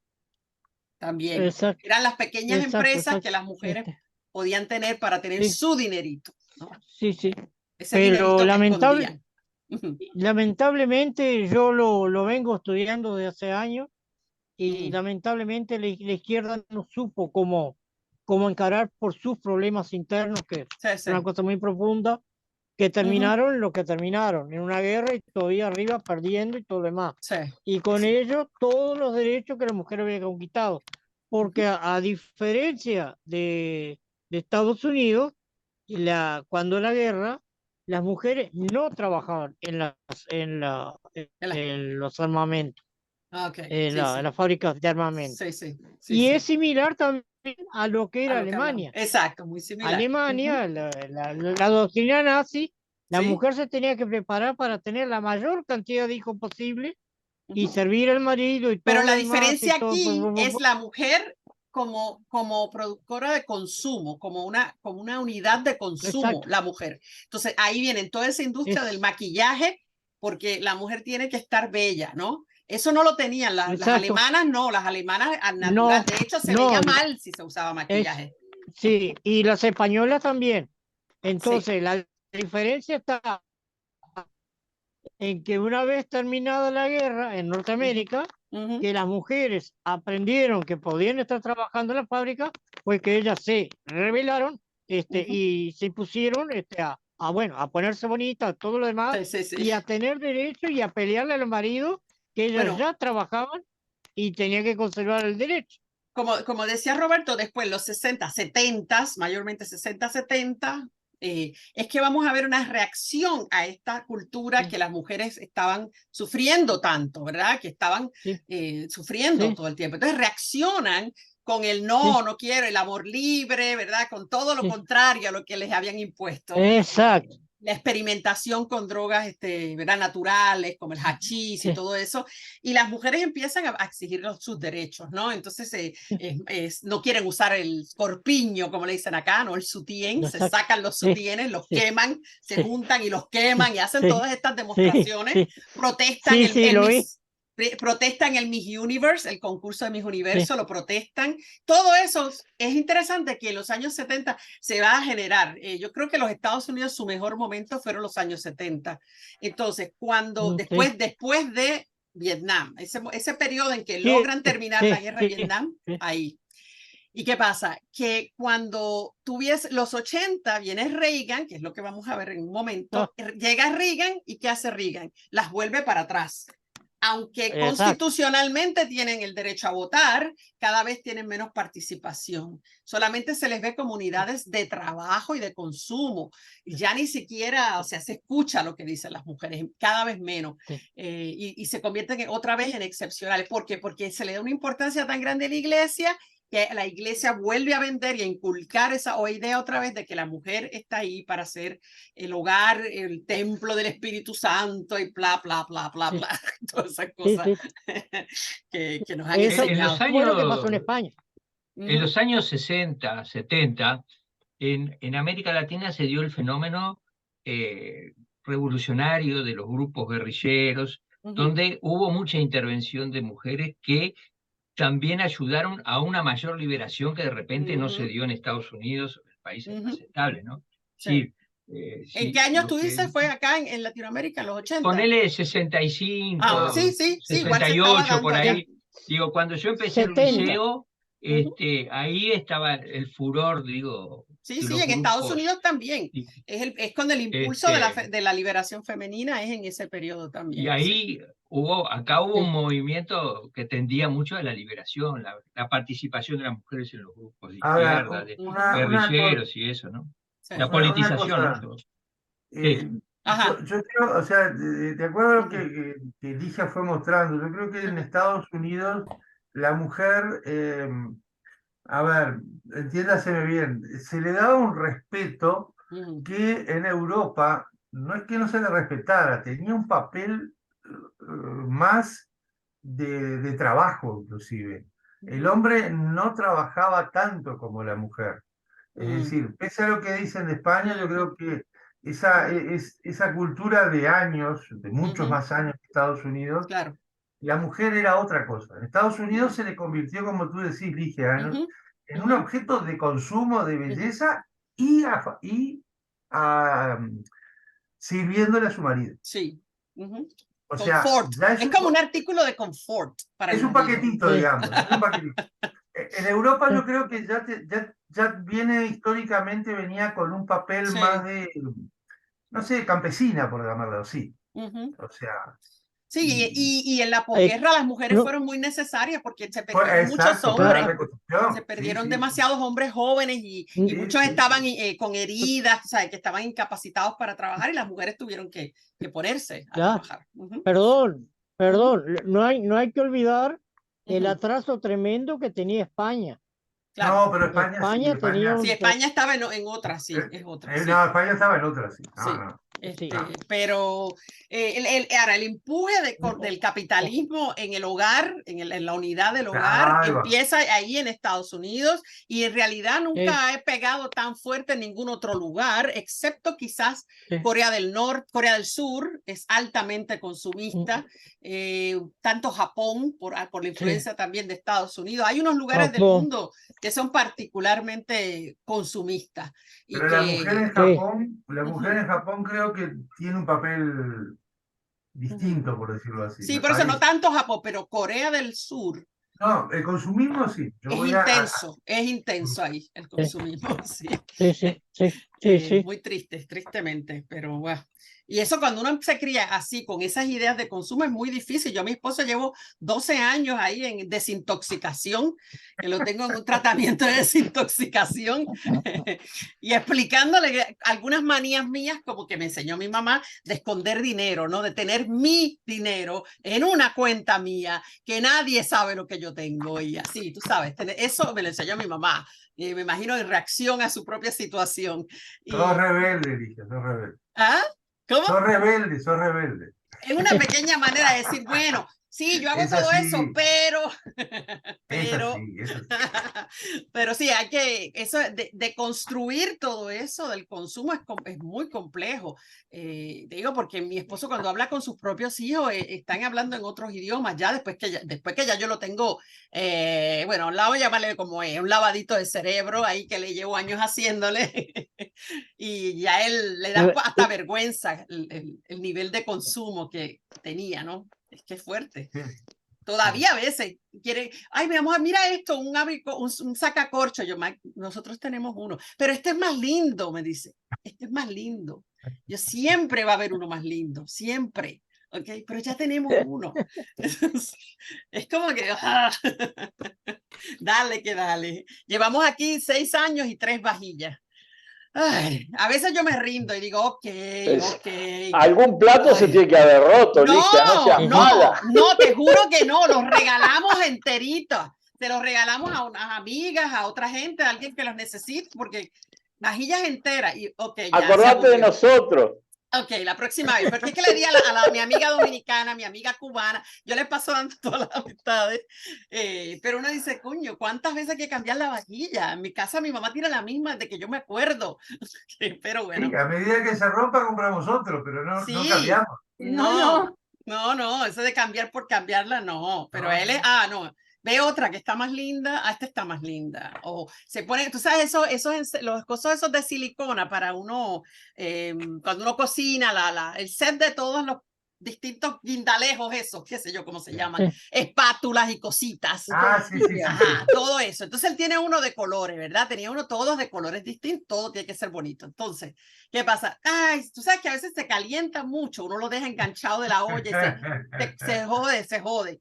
también. Exacto. Eran las pequeñas empresas que las mujeres podían tener para tener su dinerito, ¿no? Sí, sí. Ese Pero dinerito que escondían. Lamentablemente yo lo vengo estudiando desde hace años y lamentablemente la izquierda no supo cómo encarar por sus problemas internos, que es una cosa muy profunda, que terminaron lo que terminaron, en una guerra y todavía arriba perdiendo y todo lo demás. Y con ello todos los derechos que la mujer había conquistado. Porque a diferencia de Estados Unidos, cuando la guerra, las mujeres no trabajaban en los armamentos, en las fábricas de armamento. Y es similar también a lo que era Alemania. Exacto, muy similar. Alemania, la doctrina nazi, la mujer se tenía que preparar para tener la mayor cantidad de hijos posible y servir al marido y todo. Pero la diferencia aquí es la mujer como productora de consumo, como una unidad de consumo, la mujer. Entonces ahí viene toda esa industria del maquillaje, porque la mujer tiene que estar bella, ¿no? Eso no lo tenían las alemanas, no, las alemanas al natural. De hecho, se veía mal si se usaba maquillaje. Sí, y las españolas también. Entonces, la diferencia está en que una vez terminada la guerra en Norteamérica, que las mujeres aprendieron que podían estar trabajando en la fábrica, pues que ellas se rebelaron y se pusieron a ponerse bonitas, todo lo demás, y a tener derecho y a pelearle a los maridos que ellas ya trabajaban y tenían que conservar el derecho. Como decía Roberto, después los 60, 70, mayormente 60, 70, es que vamos a ver una reacción a esta cultura que las mujeres estaban sufriendo tanto, ¿verdad? Que estaban sufriendo todo el tiempo. Entonces reaccionan con el no quiero, el amor libre, ¿verdad? Con todo lo contrario a lo que les habían impuesto. Exacto. La experimentación con drogas ¿verdad? Naturales, como el hachís y todo eso, y las mujeres empiezan a exigir sus derechos, ¿no? Entonces no quieren usar el corpiño, como le dicen acá, ¿no? El sutién, se sacan los sutienes, los queman, se juntan y los queman y hacen todas estas demostraciones, protestan el Miss Universe, el concurso de Miss Universo, lo protestan. Todo eso es interesante que en los años 70 se va a generar. Yo creo que los Estados Unidos, su mejor momento fueron los años 70. Entonces, después de Vietnam, ese periodo en que logran terminar la guerra de Vietnam, ahí. ¿Y qué pasa? Que cuando tuvies los 80, viene Reagan, que es lo que vamos a ver en un momento, llega Reagan y ¿qué hace Reagan? Las vuelve para atrás. Aunque constitucionalmente tienen el derecho a votar, cada vez tienen menos participación. Solamente se les ve como unidades de trabajo y de consumo. Y ya ni siquiera, se escucha lo que dicen las mujeres, cada vez menos. Y se convierten otra vez en excepcionales. ¿Por qué? Porque se le da una importancia tan grande a la iglesia que la iglesia vuelve a vender y a inculcar esa idea otra vez de que la mujer está ahí para ser el hogar, el templo del Espíritu Santo y bla, bla, bla, bla, bla. Todas esas cosas que nos han enseñado. Bueno, ¿qué pasó en España? En los años 60, 70, en América Latina se dio el fenómeno revolucionario de los grupos guerrilleros, donde hubo mucha intervención de mujeres que también ayudaron a una mayor liberación que de repente no se dio en Estados Unidos, en países más estables, ¿no? Sí. ¿En qué años tú dices fue acá en Latinoamérica, en los 80? Ponele 65, sí, 68, por ahí. Allá. Digo, cuando yo empecé 70. El liceo, ahí estaba el furor, digo. Sí, en Estados Unidos también. Es con el impulso de la liberación femenina, es en ese periodo también. Y ahí acá hubo un movimiento que tendía mucho a la liberación, la participación de las mujeres en los grupos de izquierda, de guerrilleros y eso, ¿no? La politización. ¿no? Yo creo, o sea, de acuerdo a lo que Ligia fue mostrando, yo creo que en Estados Unidos la mujer, a ver, entiéndaseme bien, se le daba un respeto que en Europa no es que no se le respetara, tenía un papel más de trabajo inclusive. El hombre no trabajaba tanto como la mujer. Es decir, pese a lo que dicen de España, yo creo que esa cultura de años, de muchos más años que Estados Unidos, la mujer era otra cosa. En Estados Unidos se le convirtió, como tú decís, Ligia, en un objeto de consumo, de belleza y sirviéndole a su marido. Sí. O sea, es como un artículo de confort para es un paquetito, digamos. Es un paquetito. En Europa yo creo que ya viene históricamente, venía con un papel más de, no sé, campesina, por llamarlo así. O sea... Sí, y en la posguerra las mujeres fueron muy necesarias porque se perdieron muchos hombres, se perdieron demasiados hombres jóvenes y muchos estaban con heridas, o sea, que estaban incapacitados para trabajar y las mujeres tuvieron que ponerse a trabajar. Perdón, no hay que olvidar el atraso tremendo que tenía España. Claro. No, pero España tenía sí, España estaba en otra, sí, es otra. Sí. No, España estaba en otra, sí. No. Pero ahora el empuje del capitalismo en el hogar, en la unidad del hogar, empieza ahí en Estados Unidos y en realidad nunca ha pegado tan fuerte en ningún otro lugar, excepto quizás Corea del Norte, Corea del Sur es altamente consumista, tanto Japón por la influencia también de Estados Unidos. Hay unos lugares del mundo que son particularmente consumistas. Pero la mujer en Japón creo que tiene un papel distinto, por decirlo así. Sí, por eso no tanto Japón, pero Corea del Sur. No, el consumismo sí. Es intenso ahí, el consumismo, sí. Muy triste, tristemente, pero bueno. Y eso cuando uno se cría así, con esas ideas de consumo, es muy difícil. Yo a mi esposo llevo 12 años ahí en desintoxicación, que lo tengo en un tratamiento de desintoxicación, y explicándole algunas manías mías, como que me enseñó mi mamá, de esconder dinero, ¿no? De tener mi dinero en una cuenta mía, que nadie sabe lo que yo tengo, y así, tú sabes, eso me lo enseñó mi mamá. Me imagino en reacción a su propia situación. Sos rebelde, Ligia, sos rebelde. ¿Ah? ¿Cómo? Sos rebelde. Es una pequeña manera de decir, bueno, sí, yo hago todo eso, pero sí, hay que, eso de construir todo eso del consumo es muy complejo. Digo, porque mi esposo cuando habla con sus propios hijos, están hablando en otros idiomas, ya después que ya yo lo tengo, bueno, voy a llamarle como un lavadito de cerebro ahí que le llevo años haciéndole, y ya él le da hasta vergüenza el nivel de consumo que tenía, ¿no? Es que es fuerte. Todavía a veces quiere, ay, mi amor, mira esto, un sacacorcho. Nosotros tenemos uno, pero este es más lindo, me dice. Este es más lindo. Yo siempre va a haber uno más lindo, siempre. ¿Ok? Pero ya tenemos uno. Es como que, dale. Llevamos aquí 6 años y 3 vajillas. Ay, a veces yo me rindo y digo, ok. Algún plato se tiene que haber roto, Ligia, no seas mala. No, te juro que no, los regalamos enteritos. Se los regalamos a unas amigas, a otra gente, a alguien que los necesite, porque vajillas enteras. Y, acordate de nosotros. Ok, la próxima vez, porque es que le di a mi amiga dominicana, a mi amiga cubana, yo le paso dando todas las amistades, pero uno dice, coño, ¿cuántas veces hay que cambiar la vajilla? En mi casa mi mamá tira la misma de que yo me acuerdo, pero bueno. Sí, a medida que se rompa compramos otro, pero no cambiamos. No, eso de cambiar por cambiarla, no, pero él es, no. Ve otra que está más linda, esta está más linda. O se pone, tú sabes, los cosas esos de silicona para uno, cuando uno cocina, el set de todos los distintos guindalejos, esos, qué sé yo cómo se llaman, espátulas y cositas. Sí. Ajá, todo eso. Entonces él tiene uno de colores, ¿verdad? Tenía uno todos de colores distintos, todo tiene que ser bonito. Entonces, ¿qué pasa? Ay, tú sabes que a veces se calienta mucho, uno lo deja enganchado de la olla y se jode.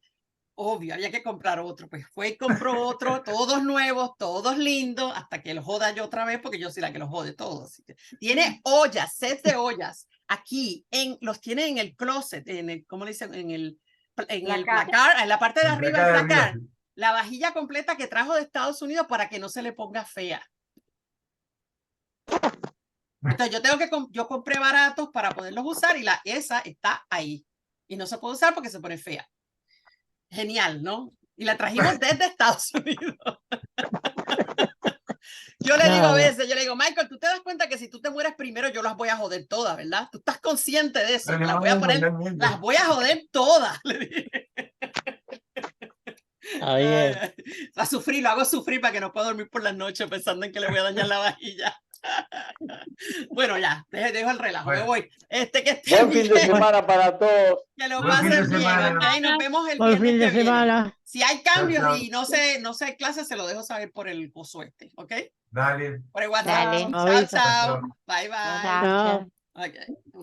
Obvio, había que comprar otro, pues fue y compró otro, todos nuevos, todos lindos, hasta que lo joda yo otra vez, porque yo soy la que los jode todos. Así que tiene ollas, sets de ollas, aquí, los tiene en el closet, ¿cómo le dicen? En la parte de arriba del placar, la vajilla completa que trajo de Estados Unidos para que no se le ponga fea. Entonces yo compré baratos para poderlos usar y esa está ahí. Y no se puede usar porque se pone fea. Genial, ¿no? Y la trajimos desde Estados Unidos. Yo le digo a veces, Michael, tú te das cuenta que si tú te mueres primero, yo las voy a joder todas, ¿verdad? Tú estás consciente de eso. Las voy a joder todas. Le dije. Va a sufrir, lo hago sufrir para que no pueda dormir por las noches pensando en que le voy a dañar la vajilla. Bueno, ya, dejo el relajo, me voy. Buen fin de semana para todos. Que lo pasen bien, ¿ok? Nos vemos el viernes que viene. Si hay cambios y no sé hay clases, se lo dejo saber por el coso ¿ok? Dale. Por el WhatsApp. Chao, chao. Bye, bye. Chao. Okay.